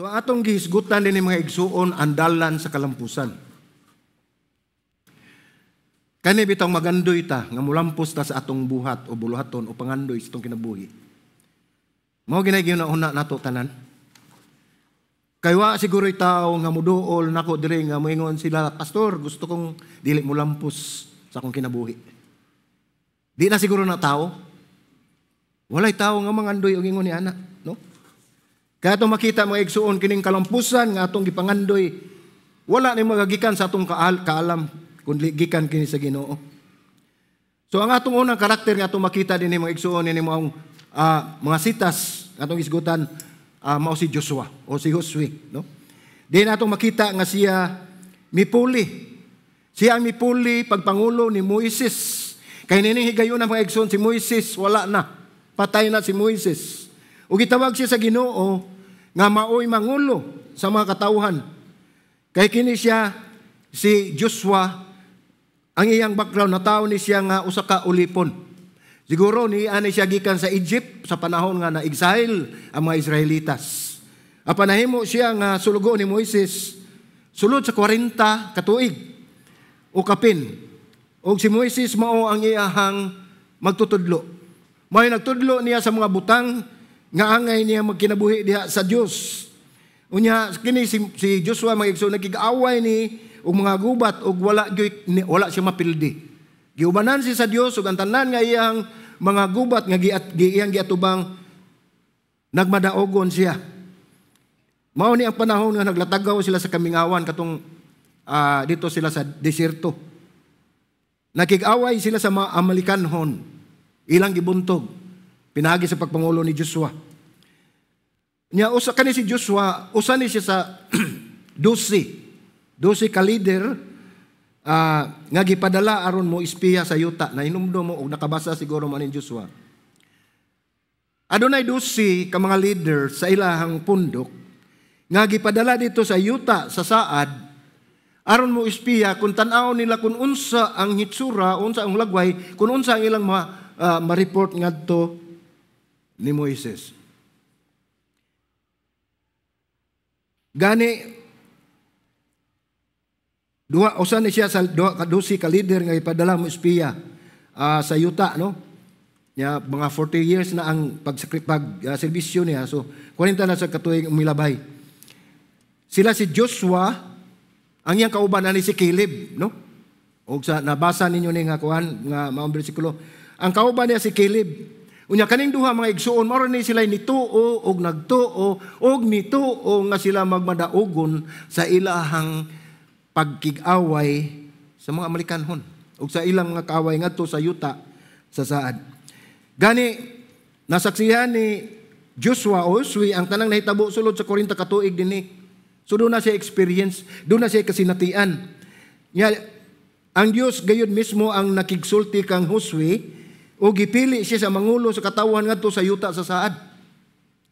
So atong gihisgutan din mga igsuon andalan sa kalampusan. Kani bitang magandoy ta nga mulampos ta sa atong buhat o buluhaton o pangandoy sa atong kinabuhi. Mao ginay ginauna nato tanan. Kay wa siguro tao nga muduol nako diri nga moingon sila, pastor, gusto kong dili mulampos sa akong kinabuhi. Di na siguro na tao. Walay tao nga mangandoy og ingon ni ana, no? Kaya itong makita mga igsuon kining kalampusan nga atong gipangandoy, wala ni magagikan sa atong kaalam kundi gikan kini sa Ginoo. So ang atong unang karakter nga atong makita din mga igsuon ni mga sitas atong isgutan mao si Joshua o si Josue, no? Di na atong makita nga siya mipuli. Siya ang mipuli pagpangulo ni Moises. Kay nining higayon mga igsuon si Moises wala na. Patay na si Moises. O gitawag siya sa Ginoo nga maoy mangulo sa mga katawhan. Kay kini siya si Joshua, ang iyang background na tao ni siya nga usa ka ulipon. Siguro ni ani siya gikan sa Egypt sa panahon nga na-exile ang mga Israelitas. Apan nahimo siya nga sulugo ni Moises sulod sa 40 katuig o kapin. O si Moises mao ang iyahang magtutudlo. May nagtudlo niya sa mga butang nga angay niya magkinabuhi diha sa Dios. Unya kini si Joshua magigso nagig-away ni og mga gubat og wala siya mapildi. Giubanan siya sa Dios ug ang tanan nga iyang mga gubat nga iyang giatubang nagmadaogon siya. Mao ni ang panahon nga naglatagaw sila sa kamingawan katong dito sila sa desierto. Nakig-away sila sa mga Amalekanhon. Ilang gibuntog pinagi sa pagpangulo ni Joshua. Nya usa kani si Joshua, usa ni siya sa 12 ka leader nga gipadala aron mo espiya sa yuta na hinumdum mo og nakabasa siguro man ni Joshua. Adunay 12 ka mga leader sa ilahang pundok nga gipadala dito sa yuta sa saad aron mo espiya kung tan-aw nila kung unsa ang hitsura, unsa ang lagway, kung unsa ang ilang ma-report ngadto ni Moises. Gani usa ni siya sa 12 ka leader nga ipadala mo espiya sa yuta, no? Nya mga 40 years na ang serbisyo niya. So 40 na sa katuig umilabay. Sila si Joshua, ang iyang kauban ani si Caleb, no? Og sa nabasa ninyo ni nga kuan nga maong bersikulo. Ang kauban niya si Caleb. Unya kaning duha mga igsuon mao ni sila nituo og nagtuo og nituo nga sila magmadaogon sa ilahang pagkig-away sa mga Amalekanhon ug sa ilang mga kaaway ngadto sa yuta sa saad. Gani nasaksihan ni Joshua o Josue ang tanang nahitabo sulod sa 40 katuig dinhi. So doon na siya experience, doon na siya kasinatian. Ang Dios gayud mismo ang nakigsulti kang Josue o gipili siya sa mangulo sa katawhan ngadto sa yuta sa saad.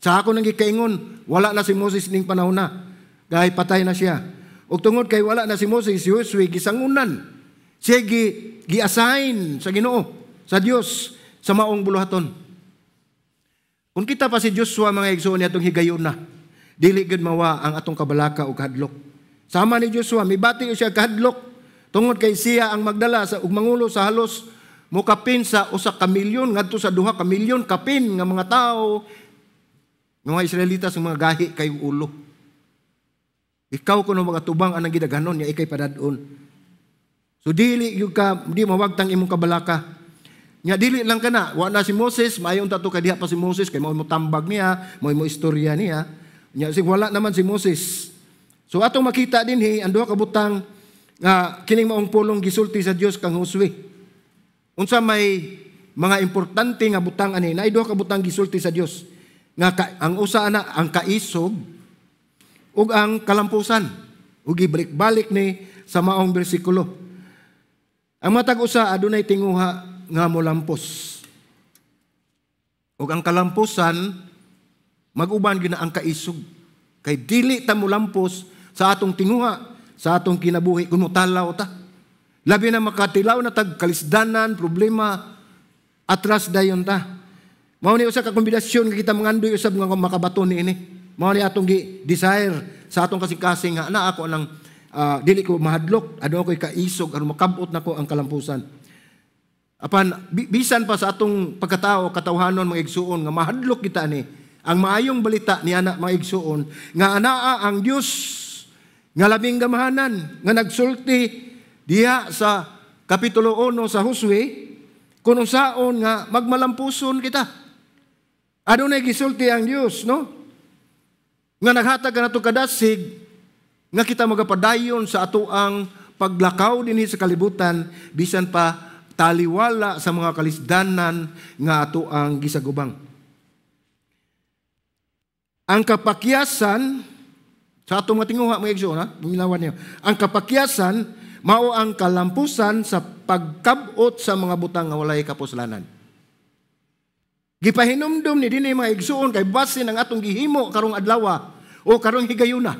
Sa ako nang gikaingon, wala na si Moses ning panahon na. Dahil patay na siya. Ug tungod kay wala na si Moses, si Josue gisangunan. Siya gi-assign sa Ginoo, sa Dios, sa maong buluhaton. Kung kita pa si Joshua mga igsoon atong higayon na, dili gid mawa ang atong kabalaka ug hadlok. Sama ni Joshua, mibati siya kahadlok tungod kay siya ang magdala sa ug mangulo sa halos mukapin sa 1 milyon ngadto sa 2 milyon kapin nga mga tao mga Israelitas ng mga gahi kay ulo. Ikaw kuno mga tubang anang gidaganon nya ikay padadon. So dili mawagtang imong kabalaka. Nya dili lang kana wa na si Moses, mayon ta to kay diha pa si Moses kay mao mo tambag niya, mao mo istorya niya. Nya sig wala naman si Moses. So atong makita dinhi ang duha ka butang nga kining maong pulong gisulti sa Dios kang Josue. Unsa may mga importante nga butang ani na duha ka butang gisulti sa Dios nga ang usa ana ang kaisog ug ang kalampusan ug gibalik-balik ni sa maong bersikulo. Ang matag usa adunay tinguha nga molampos. Ug ang kalampusan mag-uban gyud ang kaisog. Kay dili ta molampos sa atong tinguha, sa atong kinabuhi kun motalaw ta. Labi na makatilaw na tag kalisdanan, problema, atras dayon ta. Mao ni usa ka kombinasyon nga kita mangandoy usab nga makabaton niini. Mao ni atong desire sa atong kasing-kasing nga ana ako nang dili ko mahadlok, ano ko'y kaisog aron makabot nako ang kalampusan. Apan bisan pa sa atong pagkatao katawhanon mga igsuon nga mahadlok kita ni ang maayong balita ni ana mga igsuon nga anaa ang Dios nga labing gamahanan nga nagsulti diha sa kapitulo 1 sa Josue kung saon nga magmalampuson kita. Ano na gisulti ang Dios, no? Nga naghatag ka na ito kadasig, nga kita magapadayon sa ato ang paglakaw din sa kalibutan, bisan pa taliwala sa mga kalisdanan nga ato ang gisagubang. Ang kapakyasan, sa atong matinguha mga igsoon, bumilawan niyo, ang kapakyasan, mao ang kalampusan sa pagkabot sa mga butang nga walay kapuslanan. Gipahinumdum ni dinhi mga igsuon kay base ng atong gihimo karong adlaw o karong higayuna.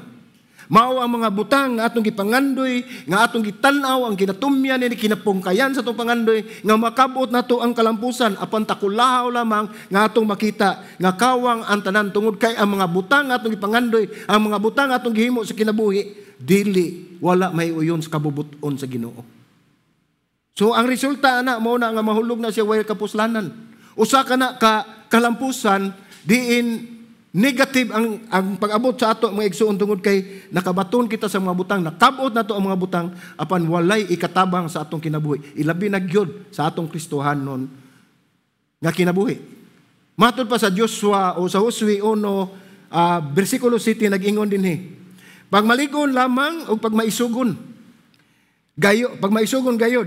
Mao ang mga butang nga atong gipangandoy, nga atong gitan-aw ang kinatumyan ni kinapungkayan sa atong pangandoy nga makabot nato ang kalampusan apan takulahaw lamang nga atong makita nga kawang ang tanan tungod kay ang mga butang nga atong gipangandoy, ang mga butang nga atong gihimo sa kinabuhi dili wala may uyon sa kabubuton sa Ginoo. So ang resulta ana mao na nga mahulog na siya way kapuslanan. Usa ka na kalampusan diin negative ang pag-abot sa ato mga igsuon tungod kay nakabaton kita sa mga butang, nakabot nato ang mga butang apan walay ikatabang sa atong kinabuhi. Ilabi na gyud sa atong Kristohanon nga kinabuhi. Matod pa sa Joshua o sa Josue 1 bersikulo 7 nag-ingon dinhi. Pag maligon lamang o pag maisugon gayod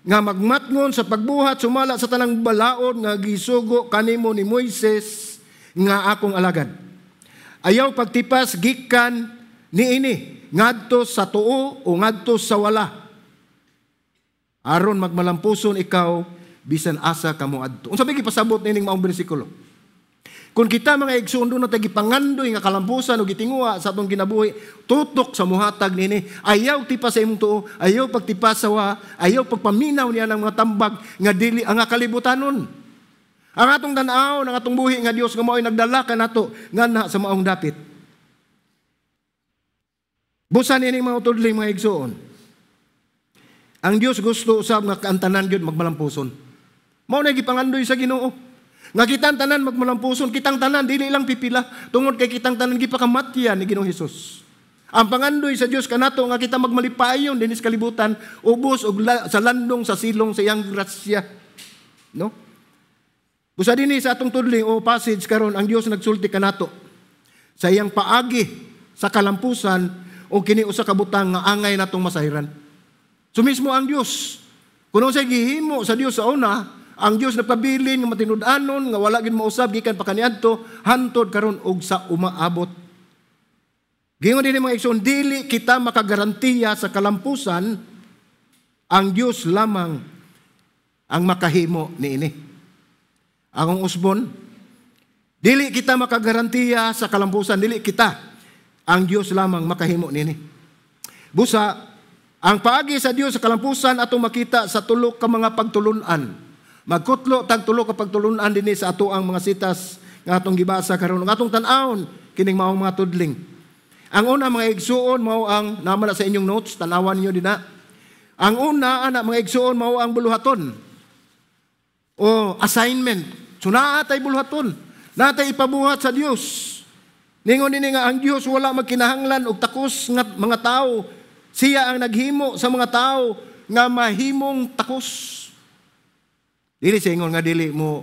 nga magmatngon sa pagbuhat sumala sa tanang balaod nga gisugo kanimo ni Moises nga akong alagad. Ayaw pagtipas gikan niini ngadto sa tuo o ngadto sa wala. Aron magmalampuson ikaw bisan asa kamo adto. Unsa may gipasabot nining maong bersikulo? Kung kita mga igsuon doon na tagipangandoy nga kalampusan o gitinguha sa atong kinabuhi, tutok sa muhatag nini, ayaw tipa sa imong tuo, ayaw pagtipa sa wa, ayaw pagpaminaw niya ng mga tambag nga dili ang kalibutanon. Ang atong tanaw ng atong buhi nga Dios nga mao'y nagdala ka nato nga na sa maong dapit. Busan ini mga utudling mga igsuon. Ang Dios gusto usab nga kaantanan gyud magmalampuson. Mao na gipangandoy sa Ginoo. Nga kitang tanan magmalampuson, kitang tanan dili lang pipila tungod kay kitang tanan gipakamatyan ni Ginoong Hesus. Ang pangandoy sa Dios kanato nga kita magmalipayon dinis kalibutan ubos og sa landong sa silong sa iyang grasya. No? Busa dinhi sa atong tudling o passage karon ang Dios nagsulti kanato sa iyang paagi sa kalampusan o kini usa ka butang nga angay natong masahiran. So mismo ang Dios kuno sa gihimo sa Dios sa una, ang Dios nagpabilin nga matinud-anon nga wala gid mausab gikan pa kaniadto hantod karon og sa umaabot. Gingon dinhi mga igsoon, dili kita makagarantiya sa kalampusan, ang Dios lamang ang makahimo niini. Akong usbon, dili kita makagarantiya sa kalampusan, dili kita, ang Dios lamang makahimo niini. Busa, ang paagi sa Dios sa kalampusan atong makita sa tulo ka mga pagtulunan. Magkutlo tag tulo ka pagtulunan dinhi sa ato ang mga sitas nga atong gibasa karon, nga atong tan-awon kining maong mga tudling. Ang una mga igsuon mao ang naman sa inyong notes, tanawan niyo dinha. Ang una ana mga igsuon mao ang buluhaton o assignment. So naatay buluhaton, natay ipabuhat sa Dios. Ningon dinhi nga ang Dios wala magkinahanglan og takos nga mga tao. Siya ang naghimo sa mga tao nga mahimong takos. Dili sa ingon nga dili mo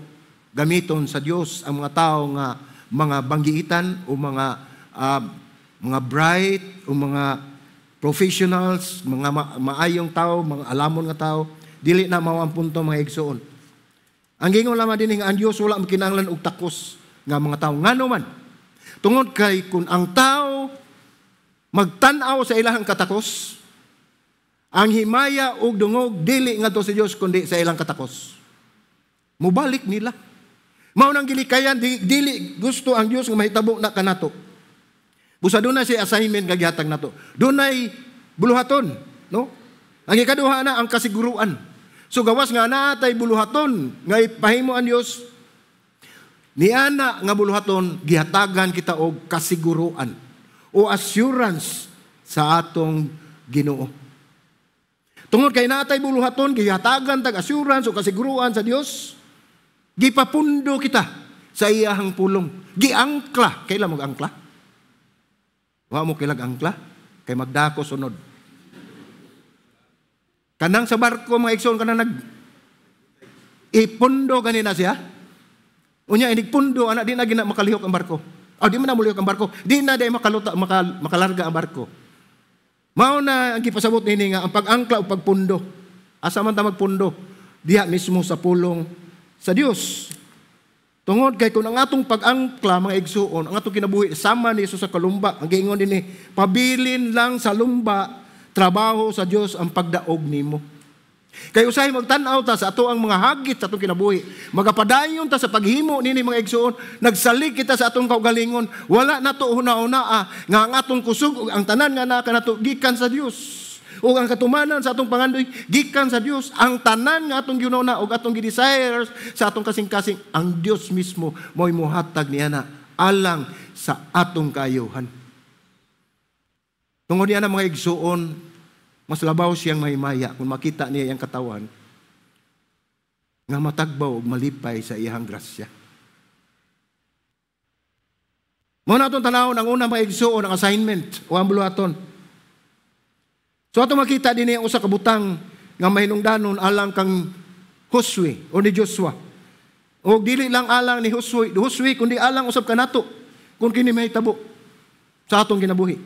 gamiton sa Dios ang mga tao nga mga banggiitan o mga bright o mga professionals, mga maayong tao, mga alamon nga tao, dili na mao ang punto mga igsuon. Ang gingon lamang dinhi nga ang Dios wala makinahanglan og takos nga mga tao ngano man. Tungod kay kun ang tao magtan-aw sa ilahang katakos, ang himaya ug dungog dili ngadto sa Dios kundi sa ilang katakos. Mubalik nila. Mao nang gilikayan dili gusto ang Dios nga mahitabo na kanato. Busa dunay si assignment nga gihatag nato. Dunay buluhaton, no? Ang ikaduha na ang kasiguruan. So gawas nga natay buluhaton nga ipahimo ang Dios Niana nga buluhaton gihatagan kita og kasiguruan o assurance sa atong Ginoo. Tungod kay natay buluhaton gihatagan tag assurance o kasiguruan sa Dios, gipapundo kita sa iyahang pulong. Giangkla, kailan mo angkla? Wa mo kilag angkla kay magdako sunod. Kanang sa barko mga igsoon kanang ipundo ganina siya. Unya inigpundo ana di na gina makalihok ang barko. Di man na mulihok ang barko. Di na day makalarga ang barko. Mao na ang gipasabot nini nga ang pag-angkla o pagpundo. Asa man ta magpundo? Diha mismo sa pulong sa Dios. Tungod kay kung ang atong pag-angkla mga igsuon, ang atong kinabuhi sama ni Jesus sa kalumba. Ang giingon dinhi, pabilin lang sa lumba, trabaho sa Dios ang pagdaog nimo. Kay usahay magtan-aw ta sa ato ang mga hagit sa atong kinabuhi. Magapadayon ta sa paghimo nini mga igsuon, nagsalig kita sa atong kaugalingon. Wala nato una-una nga ang atong kusog ang tanan nga naka nato gikan sa Dios. O ang katumanan sa atong pangandoy gikan sa Dios. Ang tanan nga atong ginuna og atong gidesires sa atong kasing-kasing ang Dios mismo mo'y mohatag niya na alang sa atong kayuhan. Tungod niya na mga igsuon, mas labaw siyang mahimaya kung makita niya yung katawan nga matagbaw o malipay sa iyang grasya. Muna itong tanawon ang unang maigsuon ang assignment o ang buluhaton. So ito makita din niya usa kabutang nga mahinungdanon alang kang Josue o ni Joshua. O dili lang alang ni Josue kundi alang usab kanato kung kini mahitabo sa atong kinabuhi.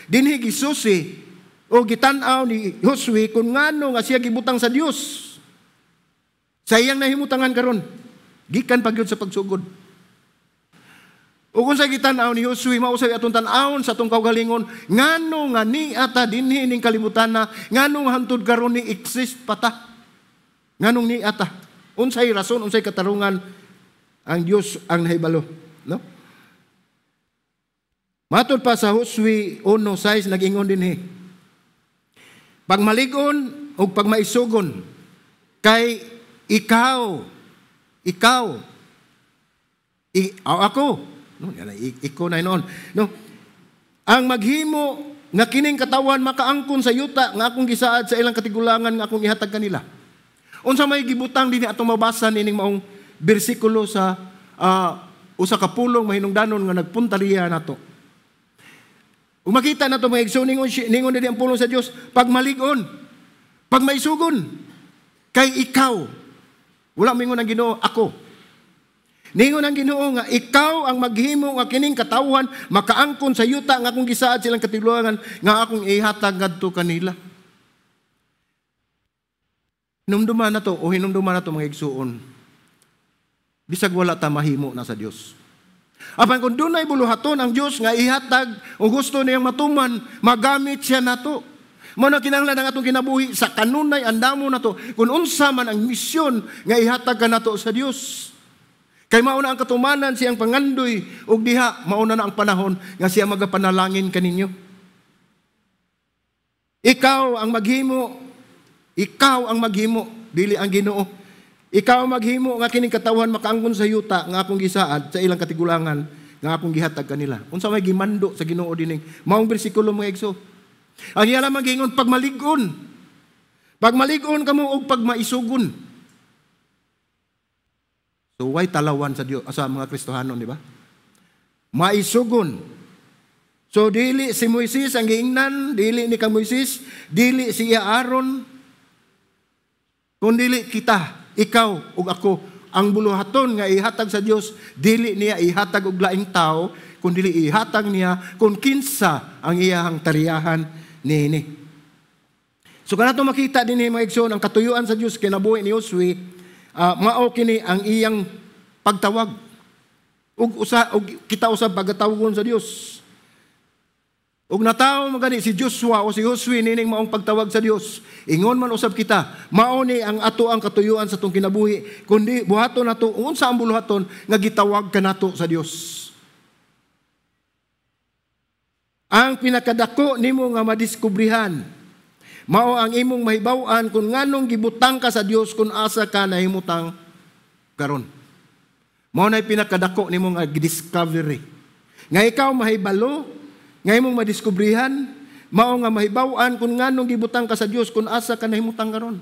Dinhi gisusi o gitan-aw ni Josue kung ngano nga siya gibutang sa Dios. Sa iyang nahimutangan karon, gikan pagyud sa pagsugod. O kung sa gitan-aw ni Josue mao sa atong tan-awon sa atong kaugalingon, ngano nga ni ata dinhi ning kalibutan na ngano hangtod karon ni exist pata. Nganong ni ata? Unsay rason, unsay katarungan ang Dios ang nahibalo, no? Matod pa sa Josue 1:6 nag-ingon dinhi. Pagmaligon o pagmaisugon kay ikaw, ako, no, ikaw na noon, no, ang maghimo nga kining katawan makaangkon sa yuta nga akong gisaad sa ilang katigulangan nga akong ihatag kanila. Unsa may gibutang dinhi atong mabasa nining maong bersikulo sa usa ka pulong mahinungdanon nga nagpuntariya nato. Kung makita na ito mga igsoon, ningon din ang pulong sa Diyos, pagmaligon, pagmaisugon, kay ikaw. Wala mingon ang Ginoo, ako. Ningon ang Ginoo nga, ikaw ang maghimo nga kining katawan, makaangkon sa yuta nga akong gisaad silang katigulangan, nga akong ihatag ngadto kanila. Hinumduman na to, o hinumduman na to mga igsoon, bisag wala ta mahimo na sa Diyos. Apan kung dunay buluhaton ang Dios nga ihatag o gusto niyang matuman, magamit siya nato. Mao na kinahanglan ang atong kinabuhi sa kanunay andamo nato kung unsa man ang misyon nga ihatag kanato sa Dios. Kay mao na ang katumanan siyang pangandoy ug diha mao na ang panahon nga siya magapanalangin kaninyo. Ikaw ang maghimo, dili ang Ginoo. Ikaw maghimo nga kining katawan makaangkon sa yuta nga akong gisaad sa ilang katigulangan nga akong gihatag kanila. Unsa may gimando sa Ginoo dining maong bersikulo mga igso. Ang iya lamang gingon pagmaligon. Pagmaligon kamo og pagmaisugon. So why talawan sa Dios sa mga Kristohanon, di ba? Maisugon. So dili si Moises ang giingnan, dili ni kang Moises, dili si Aaron, kundi kita. Ikaw ug ako ang buluhaton nga ihatag sa Dios, dili niya ihatag og laing tao, kundi ihatag niya kung kinsa ang iyang tariyahan niini. So kanato makita dinhi mga igsoon ang katuyuan sa Dios kinabuhi ni Josue, mao kini ang iyang pagtawag. Ug kita usab pagatawagon sa Dios. Ug natawo magani si Joshua o si Josue nining maong pagtawag sa Dios. Ingon man usab kita, mao ni ang ato ang katuyuan sa tong kinabuhi, kundi buhaton nato unsa ang buluhaton nga gitawag kanato sa Dios. Ang pinakadako nimo nga madiskubrihan mao ang imong mahibaw-an kung nganong gibutang ka sa Dios kung asa ka nahimutang karon. Mao na'y pinakadako nimo nga discovery. Nga ikaw mahibalo, nga imong madiskubrihan, mao nga mahibaw-an kung nganong gibutang ka sa Dios, kung asa ka nahimutang karon.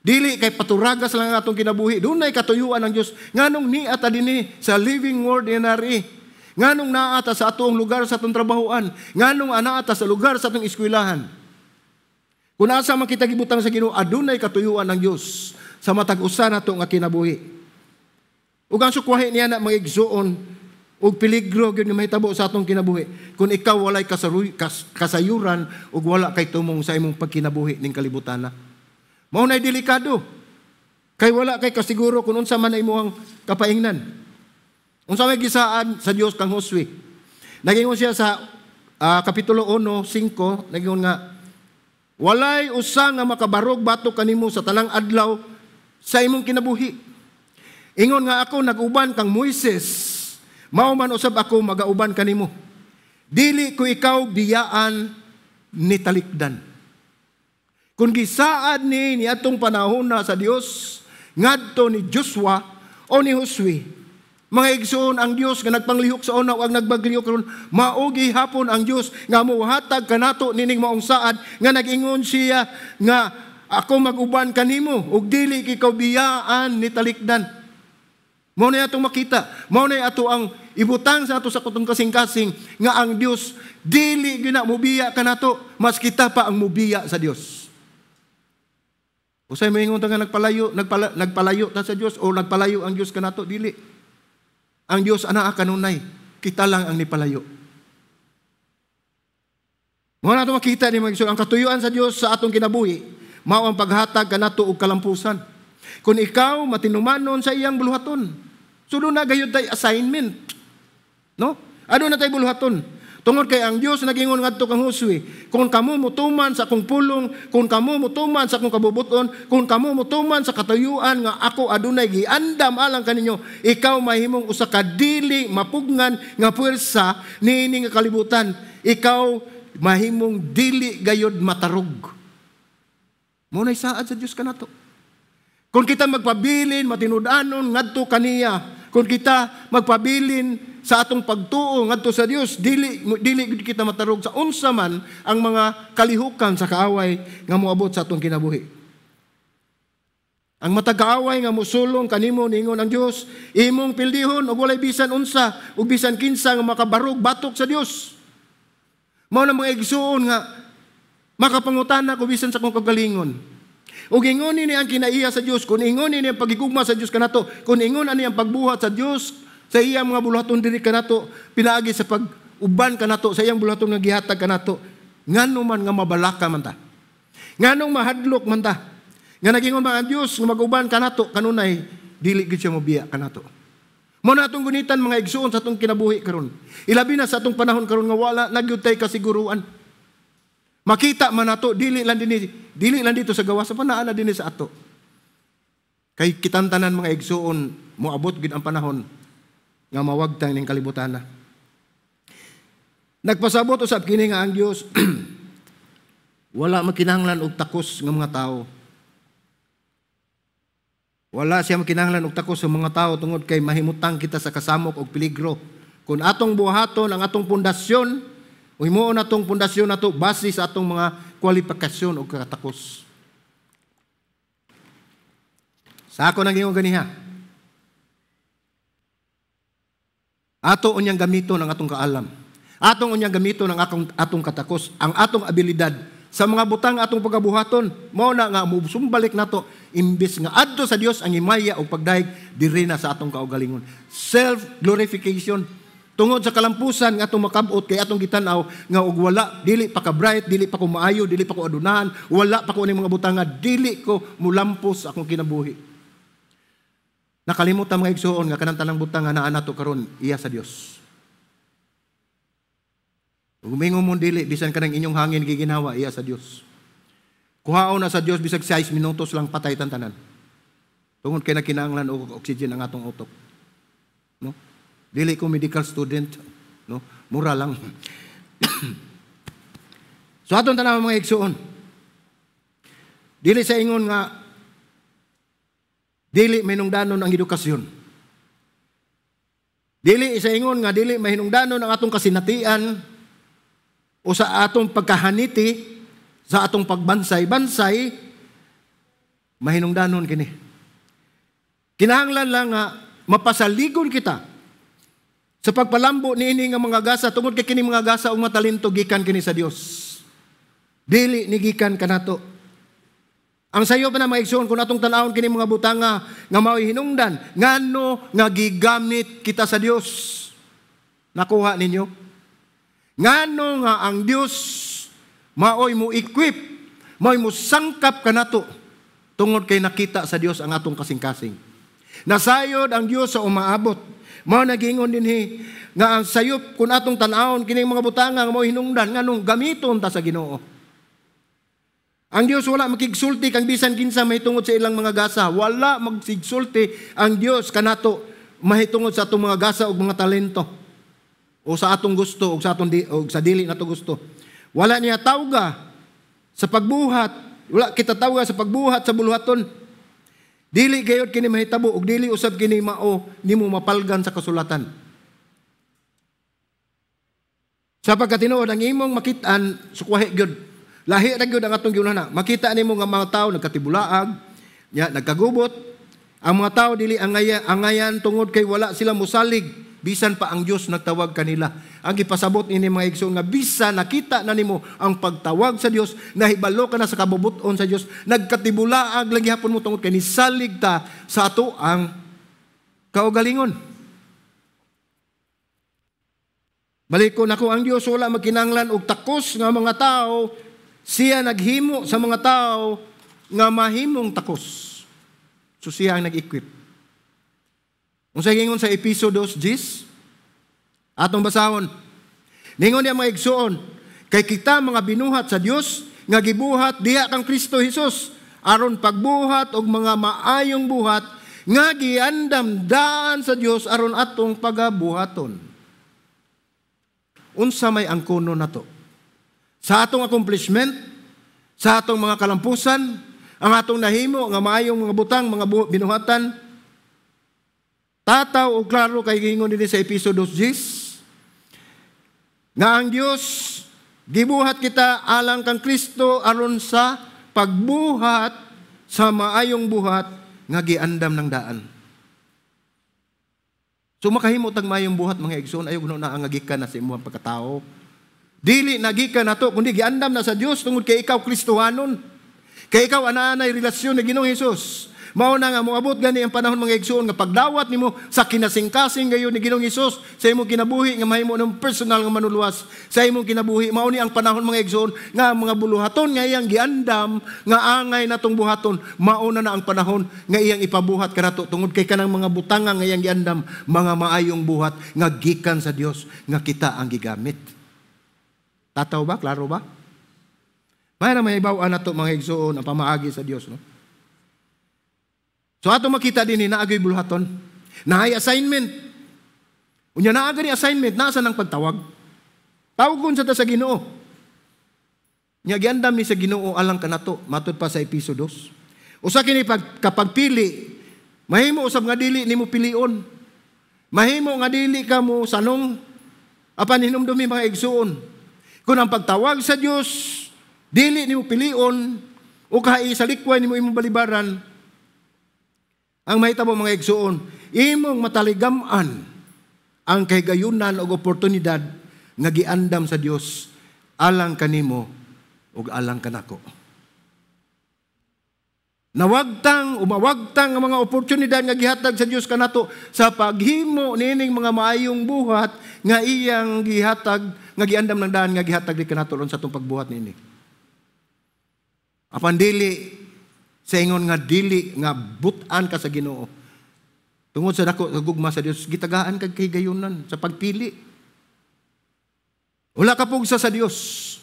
Dili kay paturagas lang ang atong kinabuhi. Dunay katuyuan ng Dios. Nganong niata dinhi sa living word inari. Nganong naata sa atong lugar sa atong trabahoan. Nganong anaata sa lugar sa atong eskwelahan. Kung asa man kita gibutang sa Ginoo, adunay katuyuan ng Dios sa matag usa nato nga kinabuhi. Ug ang sukwahi niya na mga igsuon ug peligro gyud nga mahitabo sa atong kinabuhi kung ikaw walay kasayuran ug wala kay tumong sa imong pagkinabuhi ning kalibutan. Mao nay delikado. Kay wala kay kasiguro kung unsa man imong kapaingnan. Unsa may gisaan sa Dios kang Josue. Nagingon siya sa kapitulo 1:5, nagingon nga, walay usa nga makabarog batok kanimo sa tanang adlaw sa imong kinabuhi. Ingon nga ako nag-uban kang Moises, mao man usab ako magauban kanimo. Dili ko ikaw biyaan ni talikdan. Kung gisaad ni atong panahon na sa Dios ngadto ni Joshua o ni Josue, mga igsoon ang Dios nga nagpanglihok sa una ug nagbaglihok karon, maogi hapon ang Dios nga mohatag kanato nining maong saad nga nag-ingon siya nga ako mag-uban kanimo ug dili ikaw biyaan ni talikdan. Mao na atong makita, mao na ato ang ibutang sa ato sa kutong kasing-kasing nga ang Dios dili gina mobiya kanato, mas kita pa ang mobiya sa Dios. Usay moingon ta nga nagpalayo ta sa Dios o nagpalayo ang Dios kanato, dili. Ang Dios anaa kanunay, kita lang ang nipalayo. Mao na ato makita ni mga ang katuyuan sa Dios sa atong kinabuhi, mao ang paghatag kanato og kalampusan. Kung ikaw matinumanon sa iyang buluhaton, sudo na gayud tay assignment. No? Ano na tay buluhaton? Tungod kay ang Dios nagingon ngadto kang Josue, kung kamo mutuman sa akong pulong, kung kamo mutuman sa akong kabubuton, kung kamo mutuman sa katuyuan nga ako adunay giandam alang kaninyo, ikaw mahimong usa ka dili mapugngan nga puwersa niini nga kalibutan. Ikaw mahimong dili gayud matarog. Mo nay saad sa Dios kanato. Kung kita magpabilin, matinud-anon ngadto kaniya, kung kita magpabilin sa atong pagtuo ngadto sa Dios, dili kita matarog sa unsa man ang mga kalihukan sa kaaway nga moabot sa atong kinabuhi. Ang matag-kaaway nga mosulong kanimo ningon ang Dios, imong pildihon ug walay bisan unsa ug bisan kinsa nga makabarog batok sa Dios. Mao na mga igsuon nga makapangutana ko bisan sa akong kagalingon. Ug ingon ni ang kinaiya sa Dios, kung ingon ni ang pagigugma sa Dios kanato, kung ingon ani ang pagbuhat sa Dios sa iyang mga buluhaton diri kanato, pinaagi sa pag-uban kanato sa iyang buluhaton nga gihatag kanato, ngano man nga mabalaka man ta, nganong mahadlok man ta, nga nagingon ba ang Dios nga mag-uban kanato, kanunay dili gid siya mobiya kanato. Mao na atong gunitan mga igsuon sa atong kinabuhi karon, ilabi na sa atong panahon karon nga wala nagyud tay kasiguruan. Makita man nato dili lang dito sa gawa sa panaan na dinhi sa ato. Kay kitantanan mga igsuon moabot gid ang panahon nga mawagtang ning kalibutan na. Nagpasabot usab kini nga ang Dios wala makinahanglan og takos nga mga tao. Wala siya makinahanglan og takos sa mga tao tungod kay mahimutang kita sa kasamok og peligro. Kung atong buhaton ang atong pundasyon, o himuon atong pundasyon nato base sa atong mga kwalifikasyon o katakos. Sa ako nang iyong ganiha, ato unyang gamiton ang atong kaalam. Atong unyang gamiton ang atong katakos, ang atong abilidad sa mga butang atong pagabuhaton. Mao na nga musumbalik nato imbis nga adto sa Dios ang himaya o pagdayeg diri na sa atong kaugalingon. Self-glorification. Tungod sa kalampusan nga atong makabot kay atong gitanaw nga og wala, dili pa ka bright, dili pa ko maayo, dili pa ko adunahan, wala pa ko ni mga butang nga dili ko mulampos akong kinabuhi. Nakalimutan mga igsuon nga kanang tanang butang nga naa nato karon iya sa Dios. Ug mingon mo dili bisan kanang inyong hangin giginawa iya sa Dios. Kuhaon na sa Dios bisag 6 minutos lang patay tanan. Tungod kay nakinahanglan og oxygen ang atong utok. No? Dili ko medical student, no? Mura lang. So atong tanaw mga igsuon. Dili sa ingon nga dili minungdanon ang edukasyon. Dili isa ingon nga dili mahinungdanon ang atong kasinatian o sa atong pagkahaniti, sa atong pagbansay-bansay, mahinungdanon kini. Kinahanglan lang nga mapasaligon kita sa pagpalambo niini nga mga gasa tungod kay kini mga gasa ug matalento gikan kini sa Dios. Dili ni gikan kanato. Ang sayo pa na mga igsoon kung atong tanawon kini mga butanga nga mao'y hinungdan ngano nga gigamit kita sa Dios. Nakuha ninyo? Ngano nga ang Dios mao'y mo equip, mao'y mo sangkap kanato tungod kay nakita sa Dios ang atong kasing-kasing. Nasayod ang Dios sa umaabot. Mao nagingon dinhi nga ang sayop kun atong tan-awon kining mga butanga nga mao hinungdan nganong gamiton ta sa Ginoo. Ang Dios wala makigsulti kang bisan kinsa mahitungod sa ilang mga gasa. Wala magsigsulti ang Dios kanato mahitungod sa atong mga gasa ug mga talento o sa atong gusto o sa atong o sa dili nato gusto. Wala niya tawga sa pagbuhat. Wala kita tawga sa pagbuhat sa buluhaton. Dili gayud kini mahitabo ug dili usab kini mao nimo mapalgan sa kasulatan. Sa pagkatinuod ang imong makitaan sukwahe gyud. Lahi ra gyud ang atong giunana. Makita nimo nga mga tawo nagkatibulaag, nya nagkagubot. Ang mga tawo dili angayan tungod kay wala sila mosalig. Bisan pa ang Dios nagtawag kanila. Ang ipasabot ini mga igsoon nga bisan nakita na nimo ang pagtawag sa Dios, nahibalo ka na sa kabubuton sa Dios, nagkatibulaag lagi hapon mo tungod kay nisalig ta sa ato ang kaugalingon. Balikon ako ang Dios wala magkinahanglan og takos nga mga tao, siya naghimo sa mga tao nga mahimong takos. So siya ang nag-equip. Kung sa gingon sa Episodo 10, atong basahon. Ningon niya mga igsoon, kay kita mga binuhat sa Dios nga gibuhat diha kang Kristo Jesus aron pagbuhat og mga maayong buhat nga giandam daan sa Dios aron atong pagabuhaton. Unsa may angkono nato? Sa atong accomplishment, sa atong mga kalampusan, ang atong nahimo nga maayong mga butang, mga binuhatan, tataw o klaro kay gingon din sa Episodo 10 nga ang Dios gibuhat kita alang kang Kristo aron sa pagbuhat sa maayong buhat nga giandam ng daan. So makahimo tag maayong buhat mga igsoon ayo kuno na ang gikan na sa imong pagkatao. Dili nagikan nato kundi giandam na sa Dios tungod kay ikaw Kristohanon. Kay ikaw ana-anay relasyon ni Ginoong Hesus. Mao na nga moabot gani ang panahon mga igsoon nga pagdawat nimo sa kinasing-kasing gayon ni Ginoong Hesus sa imong kinabuhi nga mahimo ng personal nga manuluwas sa imong kinabuhi. Mao ni ang panahon mga igsoon nga mga buluhaton nga iyang giandam nga angay natong buhaton. Mao na ang panahon nga iyang ipabuhat kanato tungod kay kanang mga butanga nga iyang giandam mga maayong buhat nga gikan sa Dios nga kita ang gigamit. Tataw ba? Klaro ba? May na mahibaw-an nato mga igsoon ang pamaagi sa Dios, no? So ato makita din naagay buluhaton. Naay assignment. Unya naagay assignment, nasa nang pagtawag. Tawagon sa ta sa Ginoo. Nya giandam ni sa Ginoo alang kanato matud pa sa Episodo 2. Usa kini kapag pili, mahimo usab nga dili nimo pilion. Mahimo nga dili ka mo sanong apan hinumdumi mga igsuon. Kung ang pagtawag sa Dios dili nimo pilion o kahay sa likway nimo imong balibaran, ang mahitabo mga igsuon, imong mataligaman ang kahigayunan o oportunidad nga giandam sa Dios alang kanimo ug alang kanako. Nawagtang umawagtang ang mga oportunidad nga gihatag sa Dios kanato sa paghimo nining mga maayong buhat nga iyang gihatag nga giandam ng daan nga gihatag di kanato sa atong pagbuhat nini. Apan dili sa ingon nga dili nga butan ka sa Ginoo. Tungod sa dako gugma sa Dios, gitagaan kag kay gayunan sa pagpili. Wala ka pugsa sa Dios.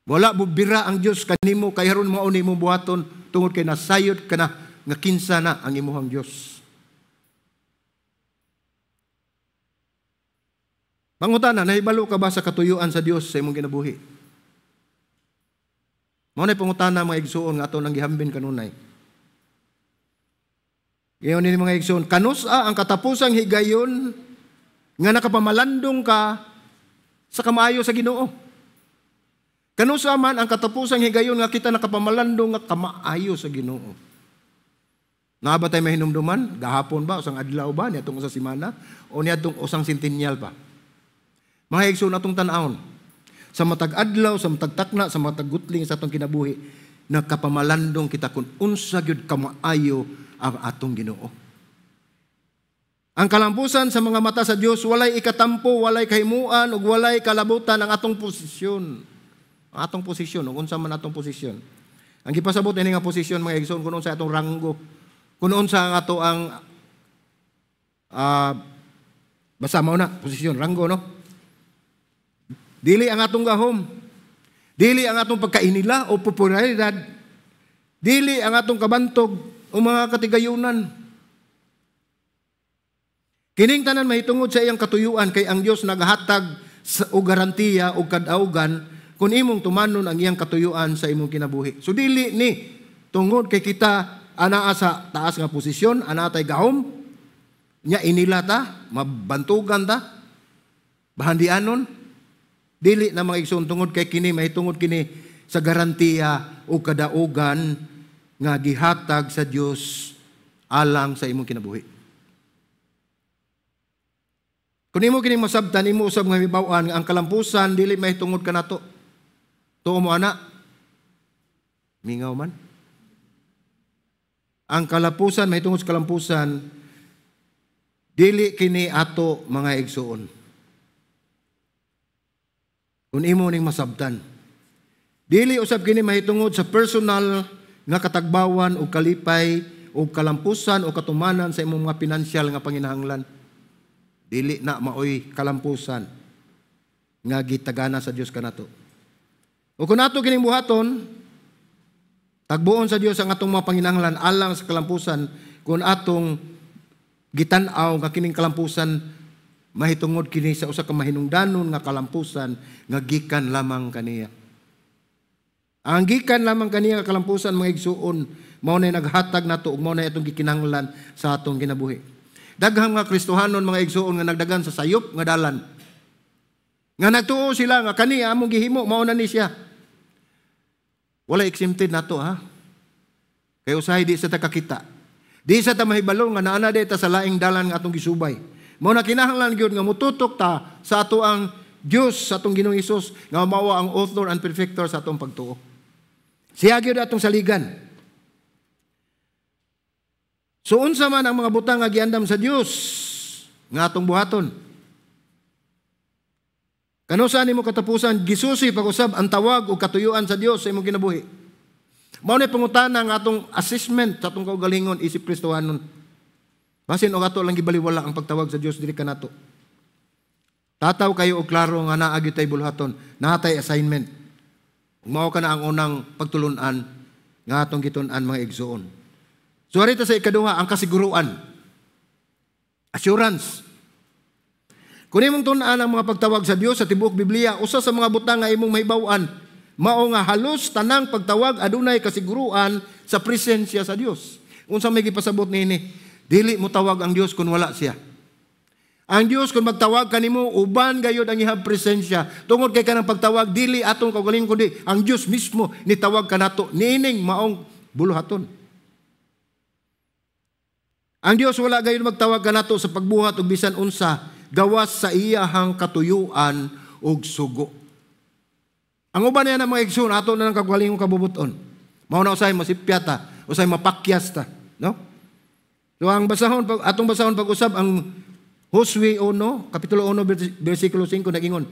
Wala bubira ang Dios kanimo kay haron mao nimo buhaton tungod kay nasayod ka na nga kinsa na ang imuhang Dios. Pangutana, nahibalo ka ba sa katuyuan sa Dios sa imong kinabuhi? Mao nay pangutana mga igsuon nga ato nang gihambin kanunay. Ngayon ni mga igsoon, kanusa ang katapusang higayon nga nakapamalandong ka sa kamaayo sa Ginoo. Kanusa man ang katapusang higayon nga kita nakapamalandong nga kamaayo sa Ginoo. Naba tayo mahinumduman, gahapon ba, usang adlaw ba, niatong usang simana, o niatong usang sintinyal pa. Mga igsoon atong tanawon, sa matag adlaw, sa matag takna, sa matag gutling sa atong kinabuhi, nakapamalandong kita kung unsa gyud kamaayo ang atong Ginoo. Ang kalampusan sa mga mata sa Dios walay ikatampo, walay kahimuan ug walay kalabutan ang atong posisyon. Ang atong posisyon, ug unsa man atong posisyon. Ang gipasabot ini nga posisyon mga igsoon kuno sa atong ranggo, kuno sa ang ato ang basta mao na posisyon ranggo no. Dili ang atong gahom, dili ang atong pagkainila o popularidad, dili ang atong kabantog o mga katigayunan. Kining tanan mahitungod sa iyang katuyuan kay ang Dios nagahatag og garantiya o kadaugan kung imong tumanon ang iyang katuyuan sa imong kinabuhi. So dili ni tungod kay kita anaa sa taas nga posisyon, anaa tay gahom, nya inila ta, mabantugan ta, bahandianon, dili na mga igsoon tungod kay kini mahitungod kini sa garantiya o kadaugan nga gihatag sa Dios alang sa imong kinabuhi. Kung imo kini masabtan, imo usab nga mibaw-an nga ang kalampusan dili mahitungod kanato. Tuo mo ana. Mingaw man. Ang kalampusan mahitungod sa kalampusan dili kini ato mga igsoon. Kung imo ning masabtan, dili usab kini mahitungod sa personal nga katagbawan o kalipay o kalampusan o katumanan sa imong mga pinansyal nga panginahanglan. Dili na maoy kalampusan nga gitagana sa Dios kanato. O kung ato kining buhaton, tagbuon sa Dios ang atong mga panginahanglan alang sa kalampusan, kung atong gitan-aw nga kining kalampusan mahitungod kini sa usa ka mahinungdanon nga kalampusan nga gikan lamang kaniya. Ang gikan lamang kaniya nga kalampusan mga igsuon mao na naghatag nato ug mao na atong gikinahanglan sa atong kinabuhi. Daghang mga Kristohanon mga igsuon nga nagdagan sa sayop nga dalan. Nga nagtuo sila nga kaniya among gihimo mao na ni siya. Wala exempted nato ha. Kay usahay di sa ta kakita. Di sa ta mahibalo nga naana dayta sa laing dalan nga atong gisubay. Mao na kinahanglan gyud nga mututok ta sa ato ang Dios sa atong Ginoong Hesus nga mao ang author and perfecter sa atong pagtuo. Siya gyud atong saligan. So unsa man ang mga butang nga giandam sa Dios nga atong buhaton. Kanusa nimo katapusan gisusi pag-usab ang tawag o katuyuan sa Dios sa imong kinabuhi. Mao ni pangutana nga atong assessment sa atong kaugalingon isip Kristohanon. Basin o ato lang gibaliwala ang pagtawag sa Dios diri kanato. Tataw kayo og klaro nga naa gyud tay bulhaton, naa tay assignment. Mao ka na ang unang pagtulunan nga atong gitun-an mga igsoon. So arita sa ikaduha ang kasiguruan. Assurance. Kung imong tun-an ang mga pagtawag sa Dios sa tibuok Biblia, usa sa mga butang nga imong mahibaw-an, mao nga halos tanang pagtawag adunay kasiguruan sa presensya sa Dios. Unsa may gipasabot niini? Dili mo tawag ang Dios kung wala siya. Ang Dios kung magtawag kanimo uban gayud ang ihang presensya. Tungod kay kanang pagtawag dili atong kaugalingon kundi ang Dios mismo ni tawag kanato niining maong buluhaton. Ang Dios wala gayud magtawag kanato sa pagbuhat og bisan unsa gawas sa iyahang katuyuan ug sugo. Ang uban niya na mga igsoon ato na nang kaugalingon kabubuton. Mao na usay masipyata, usay mapakyas ta, no? So ang atong basahon pag-usab ang Josue 1, kapitulo 1, versikulo 5 nagingon,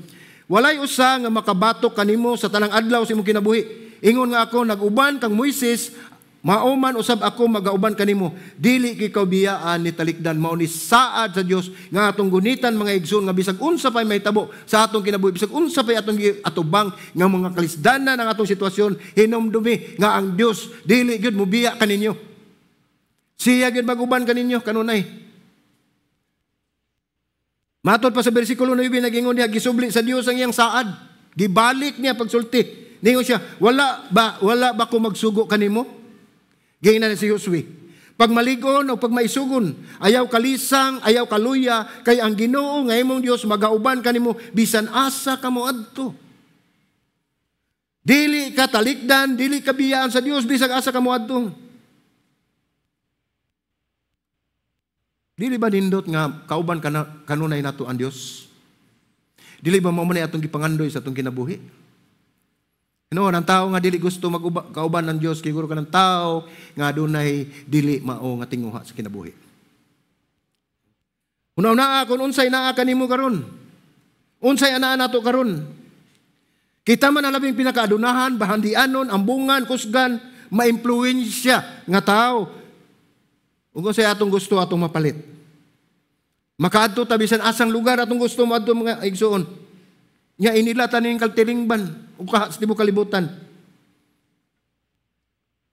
walay usa nga makabatok kanimo sa tanang adlaw sa imong kinabuhi. Ingon nga ako nag-uban kang Moises, mauman usab ako magauban kanimo. Dili kikaw biyaan ni talikdan mao ni saad sa Dios nga atong gunitan mga igsoon nga bisag unsa pay mahitabo sa atong kinabuhi, bisag unsa pay atong atubang nga mga kalisdanan ang atong sitwasyon, hinumdumi nga ang Dios dili gyud mobiya kaninyo. Siya gyud maguban kaninyo kanunay. Matod pa sa bersikulo 9 nagingon niya gisubli sa Dios ang iyang saad. Gibalik niya pagsulti. Ningon siya, wala ba ko magsugo kanimo? Gayna na si Josue. Pag maligon o pag maisugon, ayaw kalisang, ayaw kaluya, kay ang Ginoo nga imong Dios magauban kanimo bisan asa kamo adto. Dili ka talikdan, dili ka biyaan sa Dios bisan asa kamo adto. Dili ba nindot nga kauban kanunay nato ang Dios? Dili ba mo man atong gipangandoy sa atong kinabuhi? No, ang tao nga dili gusto kauban ng Dios, siguro ka ng tao nga dunay dili mao nga tinguha sa kinabuhi. Una-una kung unsay naa kanimo karon. Unsay ana nato karon. Kita man ang labing pinakaadunahan, bahandianon, ambungan, kusgan, maimpluwensya nga tao. Ug unsay atong gusto atong mapalit. Makaadto ta bisan asang lugar atong gusto mo adto mga igsoon. Nya inila taning kaltilingban ug sa tibuok kalibutan.